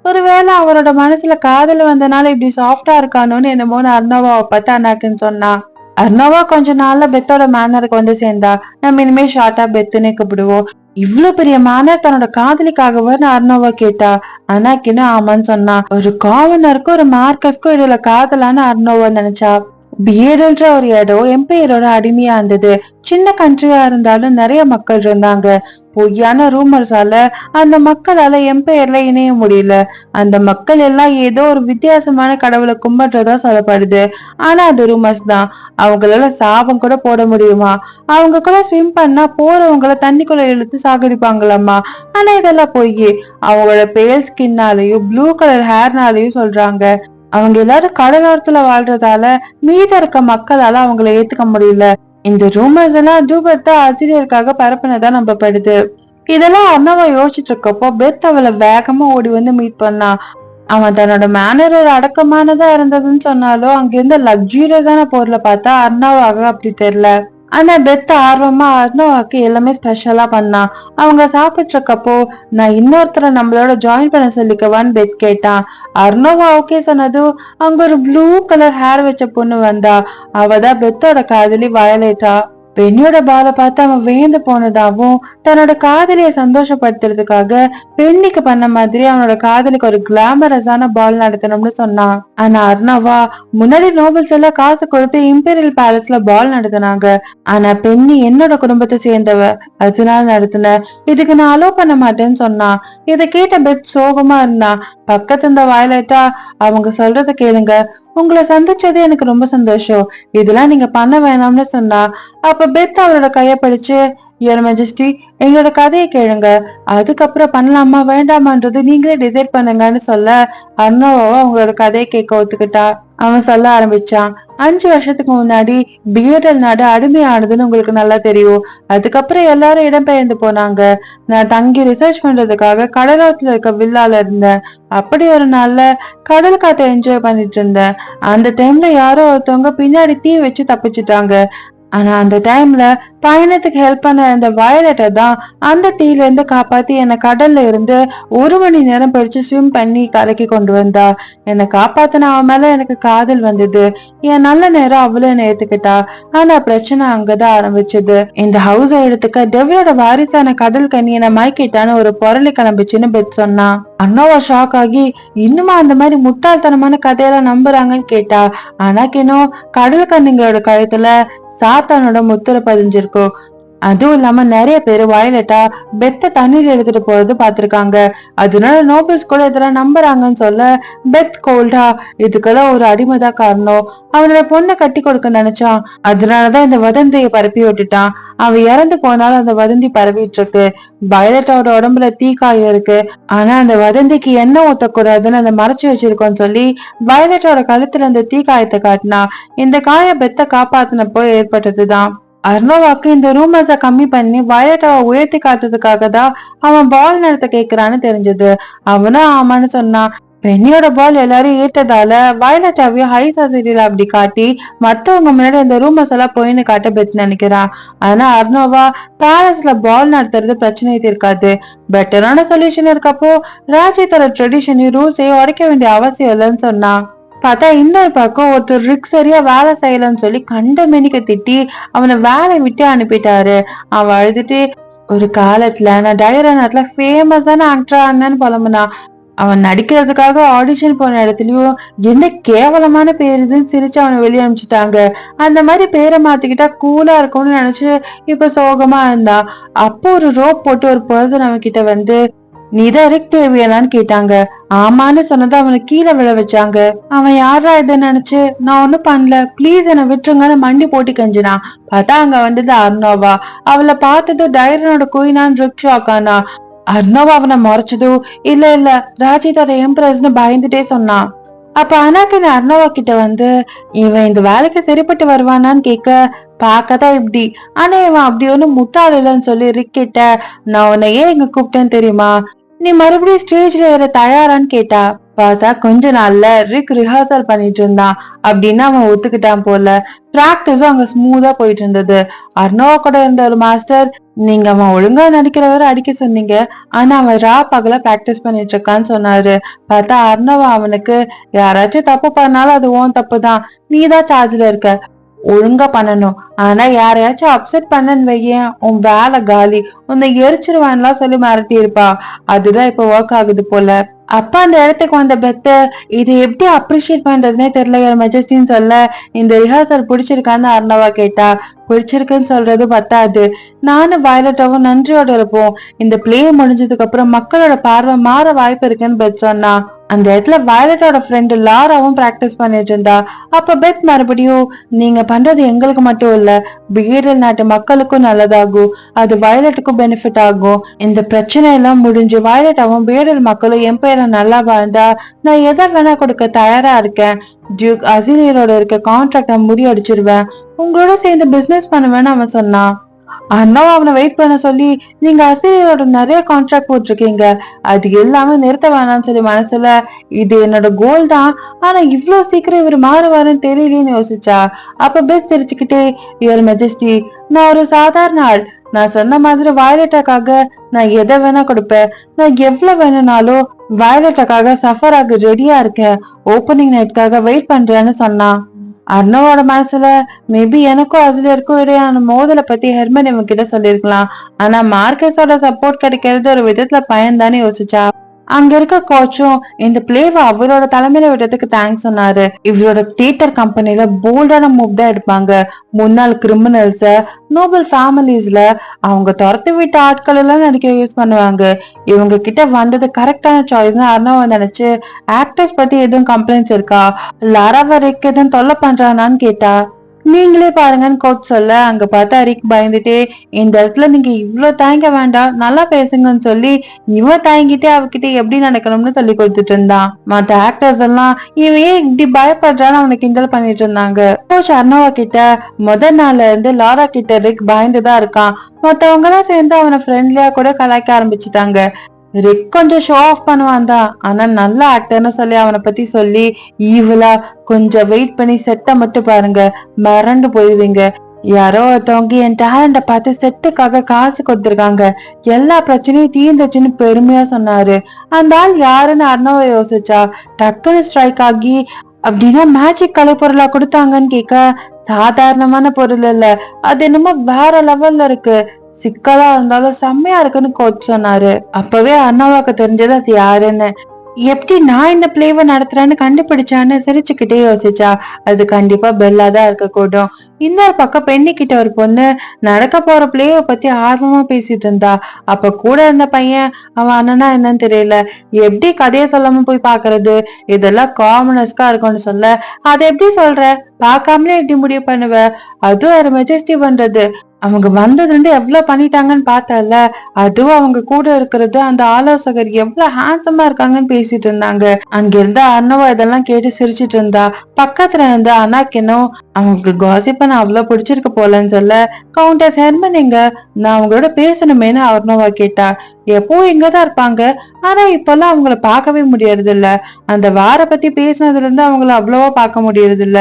ஒருவேளை அவரோட மனசுல காதல் வந்தனால இப்படி சாஃப்டா இருக்கானோன்னு என்னமோன்னு அர்ணவாவை பார்த்து அனாக்கின்னு சொன்னா. அர்ணவா கொஞ்ச நாள்ல பெத்தோட மேனருக்கு வந்து சேர்ந்தா. நம்ம இனிமே ஷார்ட்டா பெத்துனே கூப்பிடுவோம். இவ்வளவு பெரிய மேனர் தன்னோட காதலிக்காகவன்னு அர்ணவா கேட்டா. அனாக்கின்னு ஆமான்னு சொன்னா. ஒரு காவனருக்கும் ஒரு மார்க்கஸ்க்கும் இதுல காதலான்னு அர்ணவா நினைச்சா. பியர்டுன்ற ஒரு இடம் எம்பையரோட அடிமையா இருந்தது. சின்ன கண்ட்ரியா இருந்தாலும் நிறைய மக்கள் இருந்தாங்க. பொய்யான ரூமர்ஸால அந்த மக்களால எம்பையர்ல இணைய முடியல. அந்த மக்கள் எல்லாம் ஏதோ ஒரு வித்தியாசமான கடவுளை கும்பிடுறதா சொல்லப்படுது. ஆனா அது ரூமர்ஸ் தான். அவங்களால சாபம் கூட போட முடியுமா? அவங்க கூட ஸ்விம் பண்ணா போறவங்கள தண்ணிக்குள்ள இழுத்து சாகடிப்பாங்களாமா. ஆனா இதெல்லாம் பொய். அவங்களோட பேல் ஸ்கின்னாலையும் ப்ளூ கலர் ஹேர்னாலையும் சொல்றாங்க. அவங்க எல்லாரும் கடலோரத்துல வாழ்றதால மீத இருக்க மக்களால அவங்கள ஏத்துக்க முடியல. இந்த ரூமர்ஸ் எல்லாம் ஜூபர்ட் ஆசிரியருக்காக பரப்புனதா நம்பப்படுது. இதெல்லாம் அண்ணாவை யோசிச்சுட்டு இருக்கப்போ பெத் அவளை வேகமா ஓடி வந்து மீட் பண்ணா. அவன் தன்னோட மேனர் ஒரு அடக்கமானதா இருந்ததுன்னு சொன்னாலும் அங்கிருந்த லக்ஸூரியஸான பொருளை பார்த்தா அர்ணாவாக அப்படி தெரியல. ஆனா பெத் ஆர்வமா அர்ணவாக்கு எல்லாமே ஸ்பெஷலா பண்ணா. அவங்க சாப்பிட்டு இருக்கப்போ, நான் இன்னொருத்தரை நம்மளோட ஜாயின் பண்ண சொல்லிக்கவான்னு பெத் கேட்டான். அர்ணவா ஓகே சொன்னதும் அங்க ஒரு ப்ளூ கலர் ஹேர் வச்ச பொண்ணு வந்தா. அவதான் பெத்தோட காதலி வயலேட்டா. பெண்ணியோட பாலை பார்த்து அவன் வியந்து போனதாவும் தன்னோட காதலியை சந்தோஷப்படுத்துறதுக்காக பெண்ணிக்கு பண்ண மாதிரி அவனோட காதலிக்கு ஒரு கிளாமரஸான பால் நடத்தணும்னு சொன்னான். ஆனா அர்ணவா, முன்னாடி நோபல்ஸ் எல்லாம் காசு கொடுத்து இம்பீரியல் பேலஸ்ல பால் நடத்தினாங்க. ஆனா பெண்ணி என்னோட குடும்பத்தை சேர்ந்தவ, அதனால நடத்தின. இதுக்கு நான் அலோ பண்ண மாட்டேன்னு சொன்னான். இதை கேட்ட பெத் சோகமா இருந்தா. பக்கத்து இருந்த வயலட்டா, அவங்க சொல்றத கேளுங்க, உங்களை சந்திச்சது எனக்கு ரொம்ப சந்தோஷம், இதெல்லாம் நீங்க பண்ண வேணாம்னு சொன்னா. அப்ப பெத் அவரோட கைய பிடிச்சு, யுவர் மெஜஸ்டி, எங்களோட கதையை கேளுங்க, அதுக்கப்புறம் பண்ணலாமா வேண்டாமான்றது நீங்களே டிசைட் பண்ணுங்கன்னு சொல்ல அர்ணவாவா அவங்களோட கதையை கேட்க ஒத்துக்கிட்டா. அவன் சொல்ல ஆரம்பிச்சான். 5 வருஷத்துக்கு முன்னாடி பிஎடல் நாடு அடிமையானதுன்னு உங்களுக்கு நல்லா தெரியும். அதுக்கப்புறம் எல்லாரும் இடம்பெயர்ந்து போனாங்க. நான் தங்கி ரிசர்ச் பண்றதுக்காக கடலோரத்துல இருக்க வில்லால இருந்தேன். அப்படி ஒரு நாள்ல கடல் காத்தை என்ஜாய் பண்ணிட்டு இருந்தேன். அந்த டைம்ல யாரோ ஒருத்தவங்க பின்னாடி தீ வச்சு தப்பிச்சுட்டாங்க. ஆனா அந்த டைம்ல பயணத்துக்கு ஹெல்ப் பண்ண அந்த வயலட்டை தான் அந்த தீல இருந்து காப்பாத்தி என்னை கடல்ல இருந்து 1 மணி நேரம் படிச்சு ஸ்விம் பண்ணி கரைக்கு கொண்டு வந்தா. என்னை காப்பாத்தின அவன் மேல எனக்கு காதல் வந்தது. என் நல்ல நேரம் அவளும் என்னை ஏத்துக்கிட்டா. ஆனா பிரச்சனை அங்கதான் ஆரம்பிச்சது. இந்த ஹவுஸ் எடுத்துக்க டெவியோட வாரிசான கடல் கண்ணி என்னை மயக்கிட்டான்னு ஒரு பொருளை கிளம்பிச்சுன்னு பெத் சொன்னா. அண்ணாவா ஷாக் ஆகி இன்னுமா அந்த மாதிரி முட்டாள்தனமான கதையெல்லாம் நம்புறாங்கன்னு கேட்டா. ஆனாக்கினும் கடல் கண்ணிங்களோட கழுத்துல சாத்தானோட முத்திரை பதிஞ்சிருக்கும். அதுவும் இல்லாம நிறைய பேர் வயலட்டா பெத்த தண்ணீர் எடுத்துட்டு போறது பாத்திருக்காங்க. அதனால நோபல்ஸ் கூட இதெல்லாம் நம்புறாங்கன்னு சொல்ல பெத் கோல்டா இதுக்கெல்லாம் ஒரு அடிமைதான் காரணம். அவனோட பொண்ணை கட்டி கொடுக்க நினைச்சான். அதனாலதான் இந்த வதந்தியை பரப்பி விட்டுட்டான். அவன் இறந்து போனாலும் அந்த வதந்தி பரவிட்டு இருக்கு. வயலட்டாவோட உடம்புல தீக்காயம் இருக்கு. ஆனா அந்த வதந்திக்கு என்ன ஊத்தக்கூடாதுன்னு அந்த மறைச்சு வச்சிருக்கோன்னு சொல்லி வயலட்டோட கழுத்துல அந்த தீக்காயத்தை காட்டினா. இந்த காய பெத்த காப்பாத்தினப்போ ஏற்பட்டதுதான். அர்ணவாக்கு இந்த ரூமர்ஸ கம்மி பண்ணி வயலட்டாவை உயர்த்தி காட்டுறதுக்காக தான் அவன் பால் நடத்த கேக்குறான்னு தெரிஞ்சது. அவனும் ஆமான்னு சொன்னான். பெண்ணியோட பால் எல்லாரும் ஏற்றதால வயலட்டாவையும் ஹை சொசைட்டில அப்படி காட்டி மத்தவங்க முன்னாடி அந்த ரூமர்ஸ் எல்லாம் போயின்னு காட்ட பெத் நினைக்கிறான். ஆனா அர்ணவா பேலஸ்ல பால் நடத்துறது பிரச்சனை இருக்காது, பெட்டரான சொல்யூஷன் இருக்கப்போ ராஜ்யத்தோட ட்ரெடிஷனையும் ரூல்ஸையும் உடைக்க வேண்டிய அவசியம் இல்லைன்னு சொன்னான். பார்த்தா இன்னொரு பக்கம் ஒருத்தர் ரிக் சரியா வேலை செய்யலன்னு சொல்லி கண்ட மெனிக்க திட்டி அவனை வேலை விட்டு அனுப்பிட்டாரு. அவன் அழுதுட்டு ஒரு காலத்துல நான் டைரநாட்ல ஃபேமஸான ஆக்டரா இருந்தேன்னு புலம்புனா. அவன் நடிக்கிறதுக்காக ஆடிஷன் போன இடத்துலயும் என்ன கேவலமான பேர் இதுன்னு சிரிச்சு அவனை வெளியே அனுப்பிச்சுட்டாங்க. அந்த மாதிரி பேரை மாத்திக்கிட்டா கூலா இருக்கும்னு நினைச்சு இப்ப சோகமா இருந்தான். அப்போ ஒரு ரோப் போட்டு ஒரு பர்சன் அவன் கிட்ட வந்து நீதான் ரிக் தேவையானு கேட்டாங்க. ஆமான்னு சொன்னதை அவனை கீழே விழ வச்சாங்க. அவன் யாரா இதை நினைச்சு நான் ஒண்ணும் பண்ணல பிளீஸ் என்னை விட்டுருங்கன்னு மண்டி போட்டி கஞ்சினான். பார்த்தா அங்க வந்தது அர்ணோவா. அவளை பார்த்தது டைரனோட குயினான்னு ரிக் ஷாக் ஆனா. அர்ணோவா அவனை மறைச்சதோ இல்ல இல்ல ராஜிதோட எம்ப்ரஸ்ன்னு பயந்துட்டே சொன்னான். அப்ப அனாக்கின் அர்ணவா கிட்ட வந்து இவன் இந்த வேலைக்கு சரிப்பட்டு வருவானான்னு கேட்க பாக்கதான் இப்படி, ஆனா இவன் அப்படி ஒன்னும் முட்டாள் இல்லைன்னு சொல்லி ரிக் கிட்ட நான் உன்னை ஏன் இங்க கூப்பிட்டேன்னு தெரியுமா, நீ மறுபடியும் ஸ்டேஜ்ல ஏற தயாரான்னு கேட்டா. பார்த்தா கொஞ்ச நாள்ல ரிக் ரிஹர்சல் பண்ணிட்டு இருந்தான். அப்படின்னு அவன் ஒத்துக்கிட்டான் போல. பிராக்டிஸும் அங்க ஸ்மூதா போயிட்டு இருந்தது. அர்ணவா கூட இருந்த ஒரு மாஸ்டர் நீங்க அவன் ஒழுங்கா நடிக்கிறவரை அடிக்க சொன்னீங்க, ஆனா அவன் ரா பகல பிராக்டிஸ் பண்ணிட்டு இருக்கான்னு சொன்னாரு. பார்த்தா அர்ணவா அவனுக்கு யாராச்சும் தப்பு பண்ணாலும் அது உன் தப்புதான், நீதான் சார்ஜ்ல இருக்க, ஒழுங்கா பண்ணணும், ஆனா யாரையாச்சும் அப்செட் பண்ணன்னு வையேன் உன் வேலை காலி, உன்னை எரிச்சிருவான்லாம் சொல்லி மிரட்டி இருப்பா. அதுதான் இப்ப ஒர்க் ஆகுது போல. அப்பா அந்த இடத்துக்கு வந்த பெத்த இது எப்படி அப்ரிஷியேட் பண்றதுன்னே தெரியல யுவர் மெஜஸ்டின்னு சொல்ல இந்த ரிஹர்சல் பிடிச்சிருக்கான்னு அர்ணவா கேட்டா. பிடிச்சிருக்குன்னு சொல்றது பத்தாது, நானும் வயலட்டாவும் நன்றியோட இருப்போம். இந்த பிளே முடிஞ்சதுக்கு அப்புறம் மக்களோட பார்வை மாற வாய்ப்பு இருக்குன்னு பெத் சொன்னா. அந்த இடத்துல வயலட்டோட ஃப்ரெண்டு லாராவும் பிராக்டிஸ் பண்ணிட்டு இருந்தா. அப்ப பெத் மறுபடியும் நீங்க பண்றது எங்களுக்கு மட்டும் இல்ல பிஎடல் நாட்டு மக்களுக்கும் நல்லதாகும், அது வயலட்டுக்கும் பெனிஃபிட் ஆகும். இந்த பிரச்சனை எல்லாம் முடிஞ்சு வயலட்டாவும் பிஎடல் மக்களும் எம்பையரை நல்லா வாழ்ந்தா நான் எதை வேணா கொடுக்க தயாரா இருக்கேன். டியூக் அசிலியரோட இருக்க கான்ட்ராக்ட முடியடிச்சிருவேன், உங்களோட சேர்ந்து பிசினஸ் பண்ணுவேன்னு அவன் சொன்னான். அண்ணாவும் அவனை வெயிட் பண்ண சொல்லி நீங்க அசிலியரோட நிறைய கான்ட்ராக்ட் போட்டிருக்கீங்க, அது எல்லாமே நிறுத்த வேணாம்னு சொல்லி மனசுல இது என்னோட கோல் தான், ஆனா இவ்வளவு சீக்கிரம் இவர் மாறுவாருன்னு தெரியலன்னு யோசிச்சா. அப்ப பெஸ் தெரிச்சுக்கிட்டே யுவர் மெஜஸ்டி நான் ஒரு சாதாரண ஆள், நான் சொன்ன மாதிரி வயலட்டாக்காக நான் எதை வேணா கொடுப்பேன், நான் எவ்வளவு வேணும்னாலும் வயலட்டாக்காக சஃபர் ஆக ரெடியா இருக்கேன், ஓப்பனிங் நைட்காக வெயிட் பண்றேன்னு சொன்னான். அர்ணவோட மனசுல மேபி எனக்கும் அசிலியருக்கும் இடையான மோதலை பத்தி ஹெர்மன் இவன் கிட்ட சொல்லிருக்கலாம், ஆனா மார்க்கஸோட சப்போர்ட் கிடைக்கிறது ஒரு விதத்துல பயன்தானே யோசிச்சா. அங்க இருக்க கோச்சும் இந்த பிளேவை அவரோட தலைமையில விடுறதுக்கு தேங்க்ஸ் சொன்னாரு. இவரோட தியேட்டர் கம்பெனில போல்டான மூவ் தான் எடுப்பாங்க. முன்னாள் கிரிமினல்ஸ நோபல் ஃபேமிலிஸ்ல அவங்க துரத்து விட்ட ஆட்கள் எல்லாம் நடிக்க யூஸ் பண்ணுவாங்க. இவங்க கிட்ட வந்தது கரெக்டான சாய்ஸ்னு அர்ணவா நினைச்சு ஆக்டர்ஸ் பத்தி எதுவும் கம்ப்ளைண்ட்ஸ் இருக்கா, லாராவா ரிக் எதுவும் தொல்லை பண்றானான்னு கேட்டா. நீங்களே பாருங்கன்னு கோச் சொல்ல அங்க பார்த்தா ரிக் பயந்துட்டே, இந்த இடத்துல நீங்க இவ்வளவு தயங்க வேண்டாம், நல்லா பேசுங்கன்னு சொல்லி இவன் தயங்கிட்டே அவகிட்ட எப்படி நடக்கணும்னு சொல்லி கொடுத்துட்டு இருந்தான். மத்த ஆக்டர்ஸ் எல்லாம் இவன் ஏன் இப்படி பயப்படுறான்னு அவனை கிண்டல் பண்ணிட்டு இருந்தாங்க. கோச் அர்ணவா கிட்ட முதல் நாள்ல இருந்து லாரா கிட்ட ரிக் பயந்துதான் இருக்கான். மத்தவங்க எல்லாம் சேர்ந்து அவனை ஃப்ரெண்ட்லியா கூட கலாய்க்க ஆரம்பிச்சுட்டாங்க. ரிக் கொஞ்சம் ஷோ ஆஃப் பண்ணுவான் தான், ஆனா நல்ல ஆக்டர்னு சொல்லி அவனை பத்தி சொல்லி ஈவலா கொஞ்சம் வெயிட் பண்ணி செட்டை மட்டும் பாருங்க, மறந்து போயிருவீங்க. யாரோ ஒருத்தவங்க என் டேலண்ட பார்த்து செட்டுக்காக காசு கொடுத்துருக்காங்க, எல்லா பிரச்சனையும் தீர்ந்துச்சுன்னு பெருமையா சொன்னாரு. அந்த ஆள் யாருன்னு அர்ணவ யோசிச்சா டக்குன்னு ஸ்ட்ரைக் ஆகி, அப்படின்னா மேஜிக் கலை பொருளா கொடுத்தாங்கன்னு கேட்க, சாதாரணமான பொருள் இல்ல, அது என்னமோ வேற லெவல்ல இருக்கு, சிக்கலா இருந்தாலும் செம்மையா இருக்குன்னு கோச் சொன்னாரு. அப்பவே அண்ணாவாக்கு தெரிஞ்சது அது யாருன்னு. எப்படி நான் இந்த பிளேவை நடத்துறேன்னு கண்டுபிடிச்சான்னு சிரிச்சுக்கிட்டே யோசிச்சா அது கண்டிப்பா பெல்லா தான் இருக்கக்கூடும். இன்னொரு பக்கம் பெண்ணி கிட்ட ஒரு பொண்ணு நடக்க போற பிளேவை பத்தி ஆர்வமா பேசிட்டு இருந்தா. அப்ப கூட இருந்த பையன் அவன் அண்ணனா என்னன்னு தெரியல, எப்படி கதையை சொல்லாம போய் பாக்குறது, இதெல்லாம் காமனஸ்கா இருக்கும்னு சொல்ல, அதை எப்படி சொல்ற, பாக்காமலே எப்படி முடிவு பண்ணுவ, அதுவும் ஒரு மெஜஸ்டி பண்றது, அவங்க வந்ததுல இருந்து எவ்வளவு பண்ணிட்டாங்கன்னு பார்த்தல, அதுவும் அவங்க கூட இருக்கிறது அந்த ஆலோசகர் எவ்வளவு ஹேண்ட்ஸமா இருக்காங்கன்னு பேசிட்டு இருந்தாங்க. அங்க இருந்த அண்ணவா இதெல்லாம் கேட்டு சிரிச்சிட்டு இருந்தா. பக்கத்துல இருந்த அண்ணாக்கினும் அவங்களுக்கு காசிப் பண்ண அவ்வளவு பிடிச்சிருக்கு போலன்னு சொல்ல, கவுண்டர் ஹெர்மன் எங்க, நான் அவங்களோட பேசணுமேனு அர்ணவா கேட்டா. எப்போ இங்கதான் இருப்பாங்க, ஆனா இப்பெல்லாம் அவங்கள பார்க்கவே முடியறது இல்ல, அந்த வார பத்தி பேசினதுல இருந்து அவங்கள அவ்வளவா பார்க்க முடியறது இல்ல.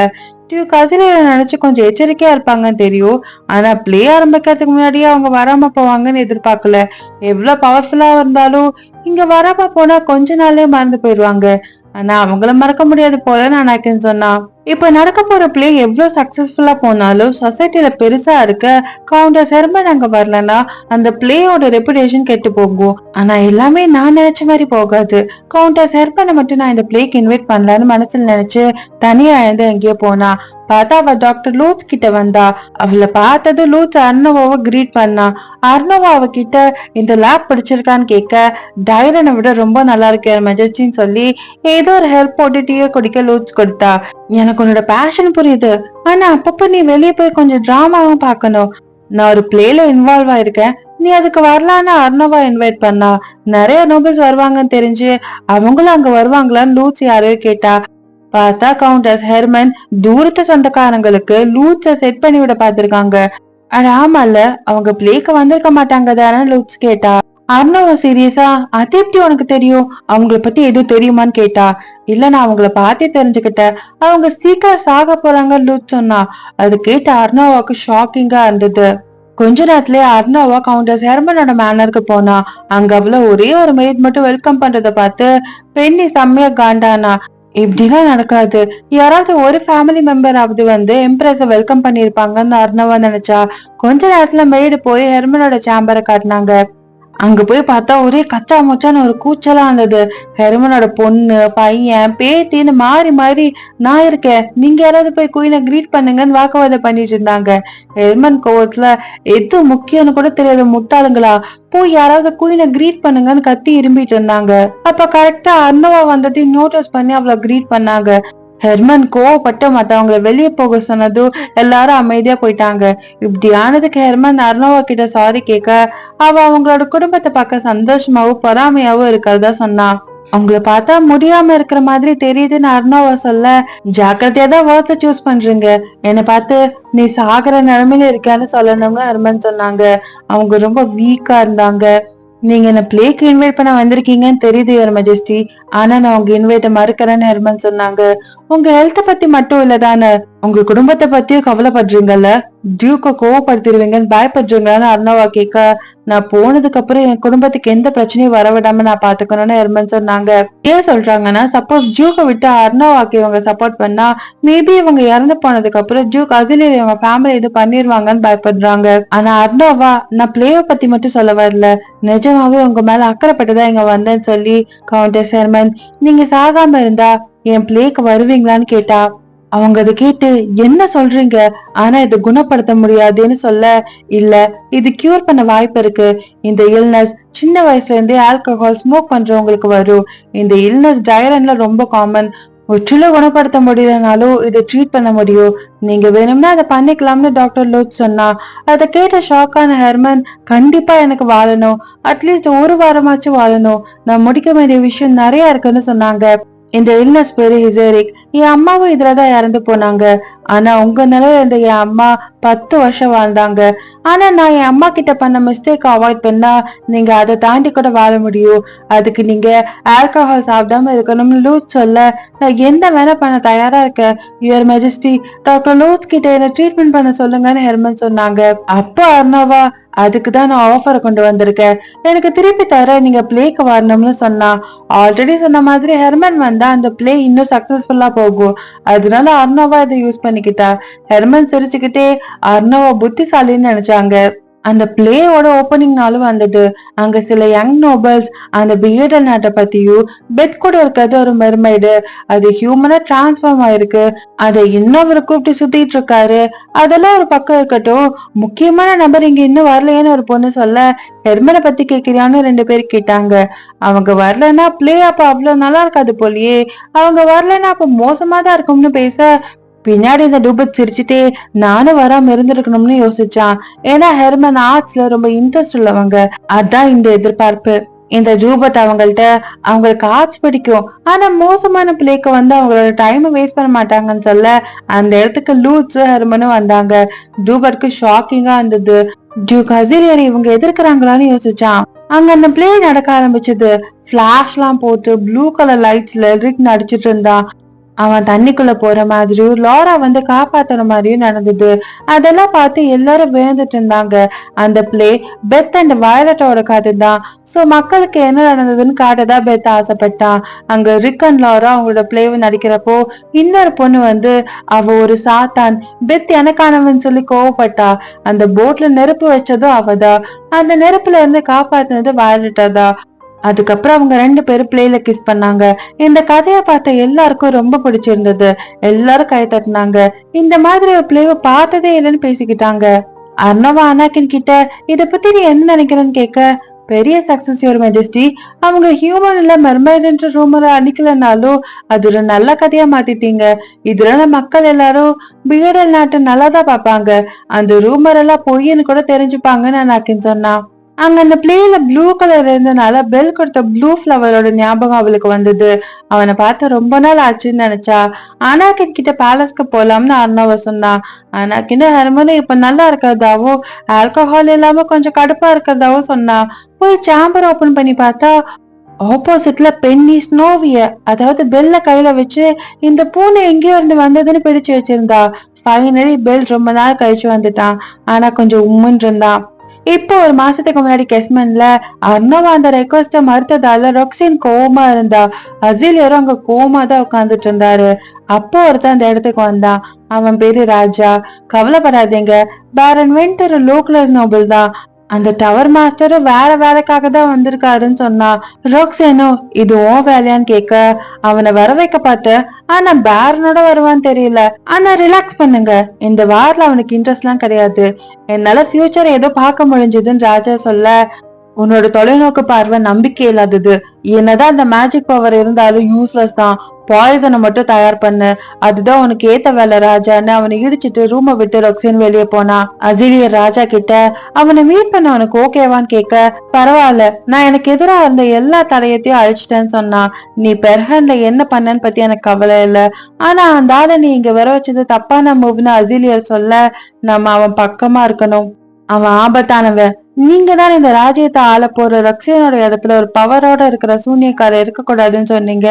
கசில நினைச்சு கொஞ்சம் எச்சரிக்கையா இருப்பாங்கன்னு தெரியும், ஆனா பிளே ஆரம்பிக்கிறதுக்கு முன்னாடியே அவங்க வராம போவாங்கன்னு எதிர்பார்க்கல. எவ்வளவு பவர்ஃபுல்லா இருந்தாலும் இங்க வராம போனா கொஞ்ச நாளே மறந்து போயிடுவாங்க, ஆனா அவங்கள மறக்க முடியாது போல நான் சொன்னா. இப்ப நடக்க போற பிளே எவ்வளவு சக்சஸ்ஃபுல்லா போனாலும் சொசைட்டில பெருசா இருக்க கவுண்டர் ஹெர்மன் அங்க வரலன்னா அந்த பிளேயோட ரெப்புடேஷன் கெட்டு போகும். ஆனா எல்லாமே நான் நினைச்ச மாதிரி போகாது. கவுண்டர் ஹெர்மனை மட்டும் நான் இந்த பிளேக்கு இன்வைட் பண்ணலான்னு மனசுல நினைச்சு தனியா எழுந்து எங்கேயோ போனா. பார்த்தா அவ டாக்டர் லூத் கிட்ட வந்தா. அவளை பார்த்தது லூத் அர்ணவாவை கிரீட் பண்ணா. அர்ணவா அவகிட்ட இந்த லேப் பிடிச்சிருக்கான்னு கேட்க, டைரனை விட ரொம்ப நல்லா இருக்கு மெஜஸ்டின்னு சொல்லி ஏதோ ஒரு ஹெல்ப் போட்டு டீயை குடிக்க லூத் கொடுத்தா. எனக்கு உன்னோட பேஷன் புரியுது, ஆனா அப்பப்ப நீ வெளியே போய் கொஞ்சம் டிராமாவும் பார்க்கணும், நான் ஒரு பிளேல இன்வால்வ் ஆயிருக்கேன், நீ அதுக்கு வரலான்னு அர்ணவா இன்வைட் பண்ணா. நிறைய நோபல்ஸ் வருவாங்கன்னு தெரிஞ்சு அவங்களும் அங்க வருவாங்களான்னு லூத் யாரையோ கேட்டா. பார்த்தா கவுண்டர் ஹெர்மன் தூரத்து சொந்தக்காரங்களுக்கு லூட்ஸ செட் பண்ணி விட பாத்திருக்காங்க. ஆனா ஆமால, அவங்க பிளேக்கு வந்திருக்க மாட்டாங்க தானே லூட்ஸ் கேட்டா. அர்ணவ சீரியஸா, அது எப்படி உனக்கு தெரியும், அவங்கள பத்தி எதுவும் தெரியுமான்னு கேட்டா. இல்ல, நான் அவங்கள பார்த்தே தெரிஞ்சுக்கிட்டேன், அவங்க சீக்கிரம் சாக போறாங்க லூட் சொன்னா. அது கேட்ட அர்ணவாவுக்கு ஷாக்கிங்கா இருந்தது. கொஞ்ச நேரத்திலேயே அர்ணவா கவுண்டர் ஹெர்மனோட மேனருக்கு போனா. அங்க அவள ஒரே ஒரு மெய்ட் மட்டும் வெல்கம் பண்றத பார்த்து பெண்ணி செம்மையா காண்டானா. இப்படிலாம் நடக்காது, யாராவது ஒரு ஃபேமிலி மெம்பராவது வந்து எம்ப்ரஸ வெல்கம் பண்ணிருப்பாங்கன்னு அர்ணவா நினைச்சா. கொஞ்ச நேரத்துல மெய்டு போய் ஹெர்மனோட சேம்பரை காட்டினாங்க. அங்க போய் பார்த்தா ஒரே கச்சா முச்சான்னு ஒரு கூச்சலா இருந்தது. ஹெர்மனோட பொண்ணு பையன் பேத்தின்னு மாறி மாறி நான் இருக்கேன், நீங்க யாராவது போய் குயினை கிரீட் பண்ணுங்கன்னு வாக்குவாதம் பண்ணிட்டு இருந்தாங்க. ஹெர்மன் கோவத்துல எது முக்கியம்னு கூட தெரியாத முட்டாளுங்களா, போய் யாராவது குயினை கிரீட் பண்ணுங்கன்னு கத்தி இரும்பிட்டு இருந்தாங்க. அப்ப கரெக்டா அர்ணவா வந்ததையும் நோட்டீஸ் பண்ணி அவளை கிரீட் பண்ணாங்க. ஹெர்மன் கோவப்பட்டு மத்தவங்களை வெளியே போக சொன்னதும் எல்லாரும் அமைதியா போயிட்டாங்க. இப்படி ஆனதுக்கு ஹெர்மன் அர்ணவா கிட்ட சாரி கேட்க, அவ அவங்களோட குடும்பத்தை பார்க்க சந்தோஷமாவும் பொறாமையாவும் இருக்கிறதா சொன்னா. அவங்கள பார்த்தா முடியாம இருக்கிற மாதிரி தெரியுதுன்னு அர்ணவா சொல்ல, ஜாக்கிரதையா தான் வேர்ட்ஸ சூஸ் பண்றீங்க, என்னை பார்த்து நீ சாகுற நிலைமையில இருக்கான்னு சொல்லணும்னு ஹெர்மன் சொன்னாங்க. அவங்க ரொம்ப வீக்கா இருந்தாங்க. நீங்க என்ன பிளேக்கு இன்வைட் பண்ண வந்திருக்கீங்கன்னு தெரியுது யுவர் மெஜஸ்டி, ஆனா நான் உங்க இன்வைட்ட மறுக்கிறேன்னு ஹெர்மன் சொன்னாங்க. உங்க ஹெல்த்த பத்தி மட்டும் இல்லதானே, உங்க குடும்பத்தை பத்தியும் கவலைப்படுறீங்கல்ல, டியூக்க கோவப்படுத்திடுவீங்கன்னு பயப்படுறீங்களான்னு அர்ணவா கேட்க, நான் போனதுக்கு அப்புறம் என் குடும்பத்துக்கு எந்த பிரச்சனையும் வரவிடாம நான் பாத்துக்கணும்னு ஹெர்மன் சொன்னாங்க. ஏன் சொல்றாங்கன்னா, சப்போஸ் டியூக்க விட்டு அர்ணவாக்கு இவங்க சப்போர்ட் பண்ணா மேபி இவங்க இறந்து போனதுக்கு அப்புறம் டியூக் அசிலே இவங்க ஃபேமிலி இது பண்ணிருவாங்கன்னு பயப்படுறாங்க. ஆனா அர்ணவா, நான் பிளேவை பத்தி மட்டும் சொல்ல வரல, நிஜமாவே உங்க மேல அக்கறைப்பட்டுதான் இங்க வந்தேன்னு சொல்லி கவுண்டர் ஹெர்மன், நீங்க சாகாம இருந்தா என் பிளேக்கு வருவீங்களான்னு கேட்டா. அவங்க அதை கேட்டு என்ன சொல்றீங்க, ஆனா இது குணப்படுத்த முடியாதுன்னு சொல்ல, இல்ல இது கியூர் பண்ண வாய்ப்பு இருக்கு, இந்த இல்னஸ் சின்ன வயசுல இருந்தே ஆல்கஹால் ஸ்மோக் பண்றவங்களுக்கு வரும், இந்த இல்னஸ் டைரன்ல ரொம்ப காமன், முற்றிலும் குணப்படுத்த முடியலனாலும் இதை ட்ரீட் பண்ண முடியும். நீங்க வேணும்னா அதை பண்ணிக்கலாம்னு டாக்டர் லூத் சொன்னா. அதை கேட்ட ஷாக்கான ஹெர்மன், கண்டிப்பா எனக்கு வாழணும், அட்லீஸ்ட் ஒரு வாரமாச்சும் வாழணும், நான் முடிக்க வேண்டிய விஷயம் நிறைய இருக்குன்னு சொன்னாங்க. இந்த இல்னஸ் பேரு ஹிசேரிக். என் அம்மாவும் இதுலதான் இறந்து போனாங்க. ஆனா உங்க நிலையில இருந்த என் அம்மா 10 வருஷம் வாழ்ந்தாங்க. ஆனா நான் என் அம்மா கிட்ட பண்ண மிஸ்டேக் அவாய்ட் பண்ணா நீங்க அதை தாண்டி கூட வாழ முடியும். அதுக்கு நீங்க ஆல்கஹால் சாப்பிடாம இருக்கணும்னு லூத் சொல்ல, நான் என்ன வேணா பண்ண தயாரா இருக்கேன் யுவர் மெஜஸ்டி. டாக்டர் லூத் கிட்ட என்ன ட்ரீட்மெண்ட் பண்ண சொல்லுங்கன்னு ஹெர்மன் சொன்னாங்க. அப்போ அர்ணவா, அதுக்குதான் நான் ஆஃபரை கொண்டு வந்திருக்கேன், எனக்கு திருப்பி தர நீங்க பிளேக்கு வரணும்னு சொன்னா. ஆல்ரெடி சொன்ன மாதிரி ஹெர்மன் வந்தா அந்த பிளே இன்னும் சக்சஸ்ஃபுல்லா போகும். அதனால அர்ணவா இதை யூஸ் பண்ணிக்கிட்டா. ஹெர்மன் சிரிச்சுக்கிட்டே அர்ணவா புத்திசாலின்னு நினைச்சாங்க. அந்த பிளேயோட ஓப்பனிங் நாளும் வந்தது. அங்க சில யங் நோபல்ஸ் அந்த பியர்டல் நாட்டை பத்தியும், பெட் கூட இருக்கிறது ஒரு மெர்மைடு, அது ஹியூமனா டிரான்ஸ்ஃபார்ம் ஆயிருக்கு, அதை இன்னொரு கூப்பிட்டு சுத்திட்டு இருக்காரு. அதெல்லாம் ஒரு பக்கம் இருக்கட்டும், முக்கியமான நபர் இங்க இன்னும் வரலையேன்னு ஒரு பொண்ணு சொல்ல, ஹெர்மனை பத்தி கேட்கிறியான்னு 2 பேர் கேட்டாங்க. அவங்க வரலன்னா பிளே அப்ப அவ்வளவு நல்லா இருக்காது போலியே, அவங்க வரலன்னா அப்ப மோசமா தான் இருக்கும்னு பேச, பின்னாடி இந்த டூபட் சிரிச்சுட்டே நானும் வராம இருந்திருக்கணும்னு யோசிச்சான். ஏன்னா ஹெர்மன் ஆர்ட்ஸ்ல ரொம்ப இன்ட்ரெஸ்ட் உள்ளவங்க, அதான் இந்த எதிர்பார்ப்பு. இந்த ஜூபட் அவங்களுக்கு ஆர்ட்ஸ் பிடிக்கும், ஆனா மோசமான பிளேக்கு அவங்களோட டைம் வேஸ்ட் பண்ண மாட்டாங்கன்னு சொல்ல, அந்த இடத்துக்கு லூட்ஸ் ஹெர்மனும் வந்தாங்க. ஜூபட்க்கு ஷாக்கிங்கா இருந்தது. டியூக் அசிரியர் இவங்க எதிர்க்கிறாங்களான்னு யோசிச்சான். அங்க அந்த பிளே நடக்க ஆரம்பிச்சது. பிளாஷ் எல்லாம் போட்டு ப்ளூ கலர் லைட்ஸ்ல ரிக் நடிச்சிட்டு இருந்தான். அவன் தண்ணிக்குள்ள போற மாதிரியும் லாரா காப்பாத்துற மாதிரியும் நடந்தது. அதெல்லாம் பார்த்து எல்லாரும் விழுந்துட்டு இருந்தாங்க. அந்த பிளே பெத் அண்ட் வயலட்டோட கதை தான். சோ மக்களுக்கு என்ன நடந்ததுன்னு காட்டதா பெத் ஆசைப்பட்டான். அங்க ரிக் அண்ட் லாரா அவங்களோட பிளேவை நடிக்கிறப்போ இன்னொரு பொண்ணு அவ ஒரு சாத்தான், பெத் எனக்கானவன் சொல்லி கோவப்பட்டா. அந்த போட்ல நெருப்பு வச்சதும் அவதான். அந்த நெருப்புல இருந்து காப்பாத்துனது வயலட்டா தான். அதுக்கப்புறம் அவங்க 2 பேரும் பிளேல கிஸ் பண்ணாங்க. இந்த கதையை பார்த்த எல்லாருக்கும் ரொம்ப பிடிச்சிருந்தது. எல்லாரும் கை தட்டினாங்க. இந்த மாதிரி ஒரு பிளேவை பார்த்ததே இல்லைன்னு பேசிக்கிட்டாங்க. அர்ணவா அனாக்கின் கிட்ட இத பத்தி நீ என்ன நினைக்கிறேன்னு கேட்க, பெரிய சக்சஸ் யுவர் மெஜஸ்டி. அவங்க ஹியூமன் இல்ல மெர்மைடுன்ற ரூமரை அடிக்கலனாலும் அது ஒரு நல்ல கதையா மாத்திட்டீங்க. இதுல மக்கள் எல்லாரும் பியர்டல் நாட்டு நல்லாதான் பாப்பாங்க. அந்த ரூமர் எல்லாம் பொய்ன்னு கூட தெரிஞ்சுப்பாங்கன்னு அனாக்கின் சொன்னா. அங்க அந்த பிளேல ப்ளூ கலர் இருந்தனால பெல் கொடுத்த ப்ளூ ஃபிளவரோட ஞாபகம் அவளுக்கு வந்தது. அவனை பார்த்து ரொம்ப நாள் ஆச்சுன்னு நினைச்சா. அனாக்கின் கிட்ட பேலஸ்க்கு போலாம்னு அர்ணவ சொன்னா. அனாக்கின் ஹெர்மனும் இப்ப நல்லா இருக்கிறதாவும் ஆல்கஹால் இல்லாம கொஞ்சம் கடுப்பா இருக்கிறதாவும் சொன்னா. போய் சாம்பர் ஓபன் பண்ணி பார்த்தா ஆப்போசிட்ல பென்னி ஸ்னோவிய, அதாவது பெல்ல கையில வச்சு இந்த பூனை எங்கேயோ இருந்து வந்ததுன்னு பிடிச்சு வச்சிருந்தா. ஃபைனலி பெல் ரொம்ப நாள் கழிச்சு வந்துட்டான். ஆனா கொஞ்சம் உம்முன்னு இருந்தான். இப்போ ஒரு மாசத்துக்கு முன்னாடி கெஸ்மன்ல அர்ணவா அந்த ரெக்வஸ்ட மறுத்ததால ரொக்ஸின் கோவமா இருந்தா. அசிலியரும் அங்க கோவமா தான் உட்கார்ந்துட்டு இருந்தாரு. அப்போ ஒருத்தன் அந்த இடத்துக்கு வந்தான். அவன் பேரு ராஜா. கவலைப்படாதீங்க, பேரன் வென்டர் லோக்லஸ் நோபல் தான். அந்த டவர் மாஸ்டரும் வேற வேலைக்காக தான் வந்திருக்காருன்னு சொன்னா. ரோக்ஸேனோ, இது ஓ வேலையான்னு கேட்க, அவனை வர வைக்க பார்த்த, ஆனா பேரனோட வருவான்னு தெரியல. ஆனா ரிலாக்ஸ் பண்ணுங்க, இந்த வார்ல அவனுக்கு இன்ட்ரெஸ்ட் எல்லாம் கிடையாது. என்னால ஃபியூச்சர் ஏதோ பார்க்க முடிஞ்சதுன்னு ராஜா சொல்ல, உன்னோட தொலைநோக்கு பார்வை நம்பிக்கை இல்லாதது. என்னதான் அந்த மேஜிக் பவர் இருந்தாலும் யூஸ்லெஸ் தான். பாய்சனை மட்டும் தயார் பண்ணு, அதுதான் உனக்கு ஏத்த வேலை ராஜான்னு அவனை இடிச்சிட்டு ரூமை விட்டு ரொக்ஸின் வெளியே போனா. அசிலியர் ராஜா கிட்ட அவனை மீட் பண்ண அவனுக்கு ஓகேவான்னு கேட்க, பரவாயில்ல, நான் எனக்கு எதிராக இருந்த எல்லா தடயத்தையும் அழிச்சிட்டேன்னு சொன்னான். நீ பெர்ஹன்ல என்ன பண்ணன்னு பத்தி எனக்கு கவலை இல்ல, ஆனா அந்த ஆளை நீ இங்க வர வச்சது தப்பான மூவ்னு அசிலியர் சொல்ல, நம்ம அவன் பக்கமா இருக்கணும். அவன் ஆபத்தானவன். நீங்க தான் இந்த ராஜ்யத்தை ஆள போற ரொக்ஸேனோட இடத்துல ஒரு பவரோட இருக்கிற சூனியக்காரர் இருக்க கூடாதுன்னு சொன்னீங்க.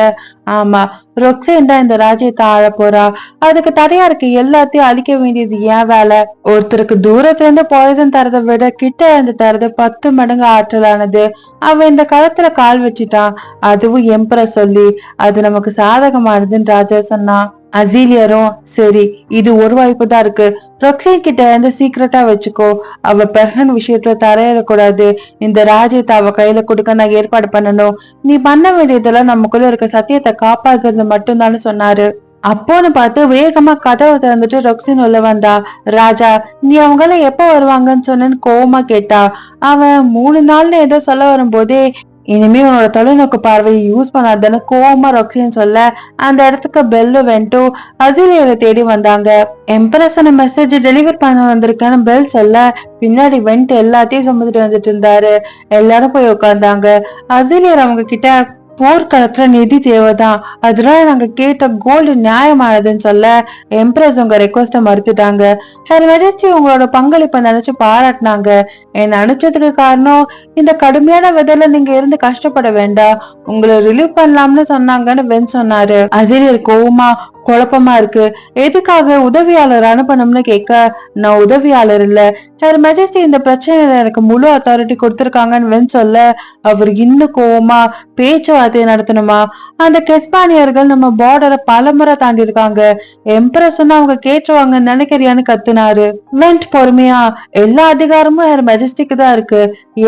ஆமா, ரொக்ஸேன் தான் இந்த ராஜ்யத்தை ஆள போறா. அதுக்கு தடையா இருக்கு எல்லாத்தையும் அழிக்க வேண்டியது ஏன் வேலை. ஒருத்தருக்கு தூரத்துல இருந்து பாய்சன் தரதை விட கிட்ட இருந்து தரது 10 மடங்கு ஆற்றலானது. அவன் இந்த களத்துல கால் வச்சுட்டான், அதுவும் எம்பரஸ் சொல்லி. அது நமக்கு சாதகமானதுன்னு ராஜா சொன்னான். அசிலியரும், சரி, இது ஒரு வாய்ப்பு தான் இருக்கு. ரொக்ஸேன் கிட்ட இருந்து சீக்கிரட்டா வச்சுக்கோ. அவ பெர்ஹன் விஷயத்துல தரையிடக்கூடாது. இந்த ராஜ்யத்தை அவ கையில கொடுக்க நான் ஏற்பாடு பண்ணணும். நீ பண்ண வேண்டியதெல்லாம் நமக்குள்ள இருக்க சத்தியத்தை காப்பாத்துறது மட்டும்தான்னு சொன்னாரு. அப்போன்னு பார்த்து வேகமா கதவை திறந்துட்டு ரொக்ஸின் உள்ள வந்தா. ராஜா, நீ அவங்கள எப்ப வருவாங்கன்னு சொன்னு கோவமா கேட்டா. அவன் 3 நாள்னு ஏதோ சொல்ல வரும்போதே, இனிமே உன்னோட தொலைநோக்கு பார்வையை யூஸ் பண்ணாதன்னு கோவமா ரொக்ஸின்னு சொல்ல அந்த இடத்துக்கு பெல்லு வென்ட்டு அசிலியரை தேடி வந்தாங்க. எம்பரஸ் மெசேஜ் டெலிவர் பண்ண வந்திருக்கேன்னு பெல் சொல்ல பின்னாடி வென்ட் எல்லாத்தையும் சுமந்துட்டு வந்துட்டு இருந்தாரு. எல்லாரும் போய் உட்கார்ந்தாங்க. அசிலியர் அவங்க கிட்ட போர்க்களத்துல நிதி தேவைதான், அதனால நாங்க கேட்ட கோல்டு நியாயமானதுன்னு சொல்ல எம்ப்ரஸ் உங்க ரெக்வஸ்ட மறுத்துட்டாங்க. ஹர் மெஜஸ்டி உங்களோட பங்களிப்பை நினைச்சு பாராட்டினாங்க. என்ன அனுப்பிச்சதுக்கு காரணம் இந்த கடுமையான விதையில நீங்க இருந்து கஷ்டப்பட வேண்டாம், உங்களை ரிலீவ் பண்ணலாம்னு சொன்னாங்கன்னு வென் சொன்னாரு. அசிரியர் கோவமா குழப்பமா இருக்கு, எதுக்காக உதவியாளர் அனுப்பணும்னு கேட்க நான் உதவியாளர் இல்ல, ஹர் மெஜஸ்டி இந்த பிரச்சனையில எனக்கு முழு அத்தாரிட்டி கொடுத்திருக்காங்கன்னு வென் சொல்ல அவர் இன்னும் கோவமா பேச்சுவார்த்தையை நடத்தணுமா, அந்த கெஸ்பானியர்கள் நம்ம பார்டரை பலமுறை தாண்டி இருக்காங்க, எம்பரஸ் அவங்க கேட்டுருவாங்கன்னு நினைக்கிறியான்னு கத்துனாரு. வென்ட் பொறுமையா எல்லா அதிகாரமும் ஹர் மெஜஸ்டிக்கு தான் இருக்கு,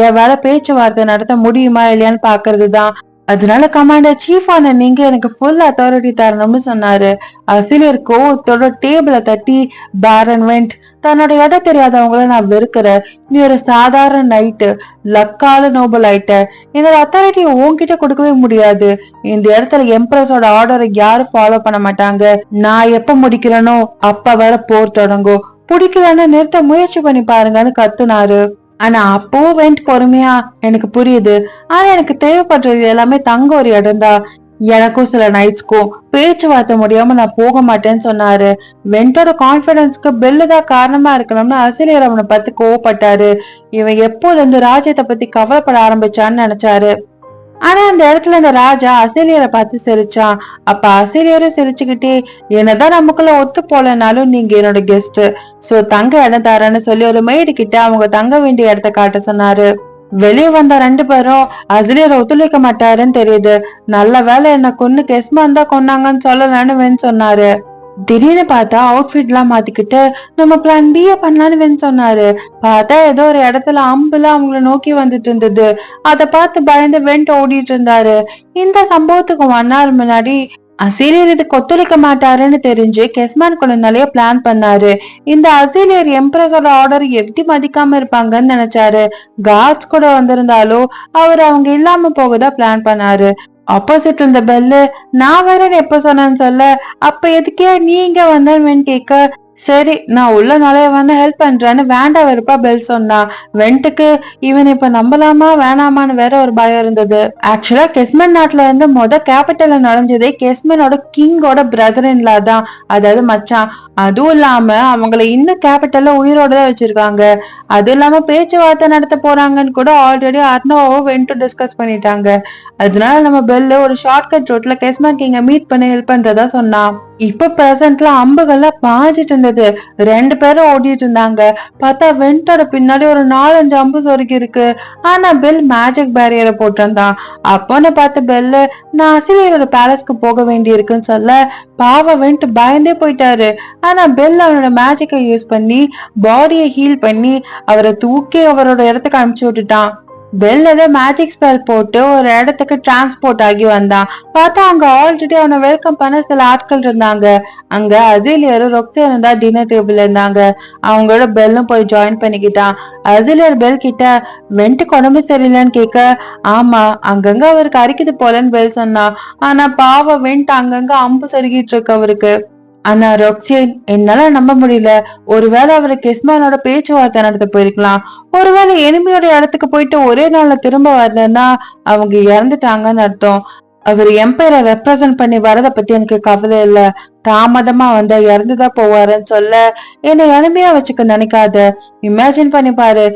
என் வேலை பேச்சுவார்த்தை நடத்த முடியுமா இல்லையான்னு பாக்குறதுதான், அதனால கமாண்டர் சீஃப் ஆன நீங்க எனக்கு ஃபுல் அத்தாரிட்டி தரணும்னு சொன்னாரு. அசிலியர் கோவத்தோட டேபிள தட்டி பேரன் வென்ட், தன்னோட இடம் தெரியாதவங்கள நான் வெறுக்கிறேன், நீ ஒரு சாதாரண நைட்டு, லக்கால நோபல் ஆயிட்ட, என்னோட அத்தாரிட்டியை உன்கிட்ட கொடுக்கவே முடியாது, இந்த இடத்துல எம்பரஸோட ஆர்டரை யாரும் ஃபாலோ பண்ண மாட்டாங்க, நான் எப்ப முடிக்கிறேனோ அப்ப வர போர் தொடங்கும், பிடிக்கலன்னு நிறுத்த முயற்சி பண்ணி பாருங்கன்னு கத்துனாரு. ஆனா அப்போ வென்ட் பொறுமையா எனக்கு புரியுது, ஆனா எனக்கு தேவைப்படுறது எல்லாமே தங்க ஒரு இடம் தான், எனக்கும் சில நைட்ஸ்க்கும் பேச்சுவார்த்தை முடியாம நான் போக மாட்டேன்னு சொன்னாரு. வென்டோட கான்பிடன்ஸ்க்கு பெல்லுதான் காரணமா இருக்கணும்னு அசிலியர் அவனை பத்தி கோவப்பட்டாரு. இவன் எப்போது இந்த ராஜ்யத்தை பத்தி கவலைப்பட ஆரம்பிச்சான்னு நினைச்சாரு. ஆனா அந்த இடத்துல அந்த ராஜா அசிலியரை பார்த்து சிரிச்சான். அப்ப அசிலியரும் சிரிச்சுக்கிட்டே, என்னதான் நமக்குள்ள ஒத்து போலனாலும் நீங்க என்னோட கெஸ்ட், சோ தங்க இடம் தரேன்னு சொல்லி ஒரு மெய்டு கிட்ட அவங்க தங்க வேண்டிய இடத்த காட்ட சொன்னாரு. வெளியே வந்த 2 பேரும் அசிலியரை ஒத்துழைக்க மாட்டாருன்னு தெரியுது, நல்ல வேலை என்ன கொன்னு கெஸ்மான் தான் கொன்னாங்கன்னு சொல்லலான்னு வென் சொன்னாரு. திடீர்னு பார்த்தா அவுட்ஃபிட் எல்லாம் மாத்திக்கிட்டு நம்ம பிளான் பிஏ பண்ணலான்னு சொன்னாரு. பார்த்தா ஏதோ ஒரு இடத்துல அம்புல அவங்கள நோக்கி வந்துட்டு இருந்தது, அத பார்த்து பயந்து வெண்ட் ஓடிட்டு இருந்தாரு. இந்த சம்பவத்துக்கு 1 நாள் முன்னாடி அசிலியர் இதுக்கு ஒத்துழைக்க மாட்டாருன்னு தெரிஞ்சு கெஸ்மான் கொலைனாலேயே பிளான் பண்ணாரு. இந்த அசிலியர் எம்பரஸோட ஆர்டர் எப்படி மதிக்காம இருப்பாங்கன்னு நினைச்சாரு. காட்ஸ் கூட வந்திருந்தாலும் அவர் அவங்க இல்லாம போகதான் பிளான் பண்ணாரு. ஆப்போசிட் இருந்த பெல்லு நான் வரேன்னு எப்ப சொன்னேன்னு சொல்ல, அப்ப எதுக்கே நீங்க வந்தேன்னு கேட்க, சரி நான் உள்ள நுழைய வந்து ஹெல்ப் பண்றேன்னு வேண்டாம் வெறுப்பா பெல் சொன்னா. வென்ட்டுக்கு இவன் இப்ப நம்பலாமா வேணாமான்னு வேற ஒரு பயம் இருந்தது. ஆக்சுவலா கெஸ்மன் நாட்டுல இருந்து கேபிட்டல்ல நுழைஞ்சதே கெஸ்மனோட கிங்கோட பிரதர் இன்லா தான், அதாவது மச்சான். அதுவும் இல்லாம அவங்கள இன்னும் கேபிட்டல்ல உயிரோட தான் வச்சிருக்காங்க. அதுவும் இல்லாம பேச்சுவார்த்தை நடத்த போறாங்கன்னு கூட ஆல்ரெடி அர்னோவோ வென்ட்டு டிஸ்கஸ் பண்ணிட்டாங்க. அதனால நம்ம பெல்லு ஒரு ஷார்ட்கட் ரோட்ல கெஸ்மன் கிங்க மீட் பண்ணி ஹெல்ப் பண்றதா சொன்னான். இப்ப பிரசன்ட்ல அம்புகள்லாம் பாஞ்சிட்டு இருந்தது. 2 பேரும் ஓடிட்டு இருந்தாங்க. பார்த்தா வென்டோட பின்னாடி ஒரு 4-5 அம்பு சொருகி இருக்கு. ஆனா பெல் மேஜிக் பேரியரை போட்டிருந்தான். அப்போன்னு பார்த்த பெல்லு நான் அசிலியரோட பேலஸ்க்கு போக வேண்டி இருக்குன்னு சொல்ல பாவ வென்ட் பயந்தே போயிட்டாரு. ஆனா பெல் அவனோட மேஜிக்கை யூஸ் பண்ணி பாடியை ஹீல் பண்ணி அவரை தூக்கி அவரோட இடத்துக்கு அனுப்பிச்சு விட்டுட்டான். பெல் ஏதோ மேஜிக் ஸ்பெல் போட்டு ஒரு இடத்துக்கு டிரான்ஸ்போர்ட் ஆகி வந்தான். பார்த்தா அங்க ஆல்ரெடி அவனை வெல்கம் பண்ண சில ஆட்கள் இருந்தாங்க. அங்க அசிலியரும் ரொக்ஸியனும் தான் டின்னர் டேபிள் இருந்தாங்க. அவங்களோட பெல்லும் போய் ஜாயின் பண்ணிக்கிட்டான். அசிலியர் பெல் கிட்ட வென்ட்டுக்கு உடம்பு சரியில்லைன்னு கேட்க, ஆமா அங்கங்க அவருக்கு அரிக்குது போலன்னு பெல் சொன்னான். ஆனா பாவ வென்ட் அங்கங்க அம்பு சொருகிட்டு இருக்கு அவருக்கு. ஆனா ரொக்ஸியன் என்னால நம்ப முடியல, ஒருவேளை அவரு கெஸ்மானோட பேச்சுவார்த்தை நடத்த போயிருக்கலாம், ஒருவேளை எனிமியோட இடத்துக்கு போயிட்டு ஒரே நாள்ல திரும்ப வரலன்னா அவங்க இறந்துட்டாங்கன்னு அர்த்தம். அவர் எம்பையரை ரெப்ரசன்ட் பண்ணி வரத பத்தி எனக்கு கவலை இல்ல, தாமதமா வந்தா இறந்துதான் போவாருன்னு சொல்ல, என்னை எனிமையா வச்சுக்க நினைக்காத, இமேஜின் பண்ணி பாரு,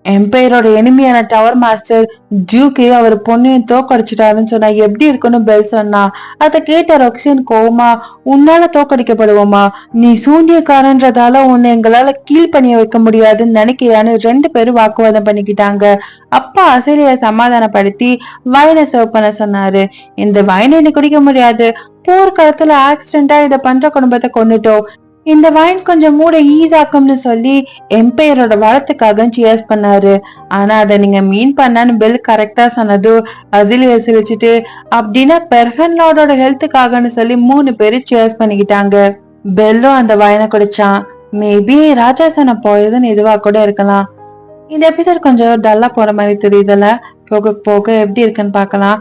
எம்பையரோட எனிமியான டவர் மாஸ்டர் ஜூக்கே அவர் பொண்ணையும் தோக்கடிச்சிட்டாருன்னு சொன்னா எப்படி இருக்குன்னு பெல் சொன்னா. அத கேட்ட ரொக்ஸியன் கோவமா, உன்னால தோக்கடிக்கப்படுவோமா, நீ சூன்யக்காரன்றதால உன்னை எங்களால கீழ் பண்ணிய வைக்க முடியாதுன்னு நினைக்கிறியான்னு 2 பேரும் வாக்குவாதம் பண்ணிக்கிட்டாங்க. அப்பா அசிலியரை சமாதானப்படுத்தி வைனை சர்வ் பண்ண சொன்னாரு. இந்த வைனை நீ குடிக்க முடியாது, போர்க்களத்துல ஆக்சிடென்டா இத பண்ற குடும்பத்தை கொண்டுட்டோம், இந்த வைன் கொஞ்சம் மூட ஈஸாக்கும்னு சொல்லி எம்பையரோட வளத்துக்காக சியர்ஸ் பண்ணாரு. ஆனா அத நீங்க மீன் பண்ணான்னு பெல் கரெக்டா சொன்னது அசிலியர் சிரிச்சுட்டு, அப்படின்னா பெர்ஹன்லாடோட ஹெல்த்துக்காகன்னு சொல்லி 3 பேரும் சியர்ஸ் பண்ணிக்கிட்டாங்க. பெல்லும் அந்த வைனை குடிச்சான். மேபி ராஜா சொன்ன பாய்சன் இதுவா கூட இருக்கலாம். இந்த எபிசோட் கொஞ்சம் டல்லா போற மாதிரி தெரியுதுல்ல. போக போக எப்படி இருக்குன்னு பார்க்கலாம்.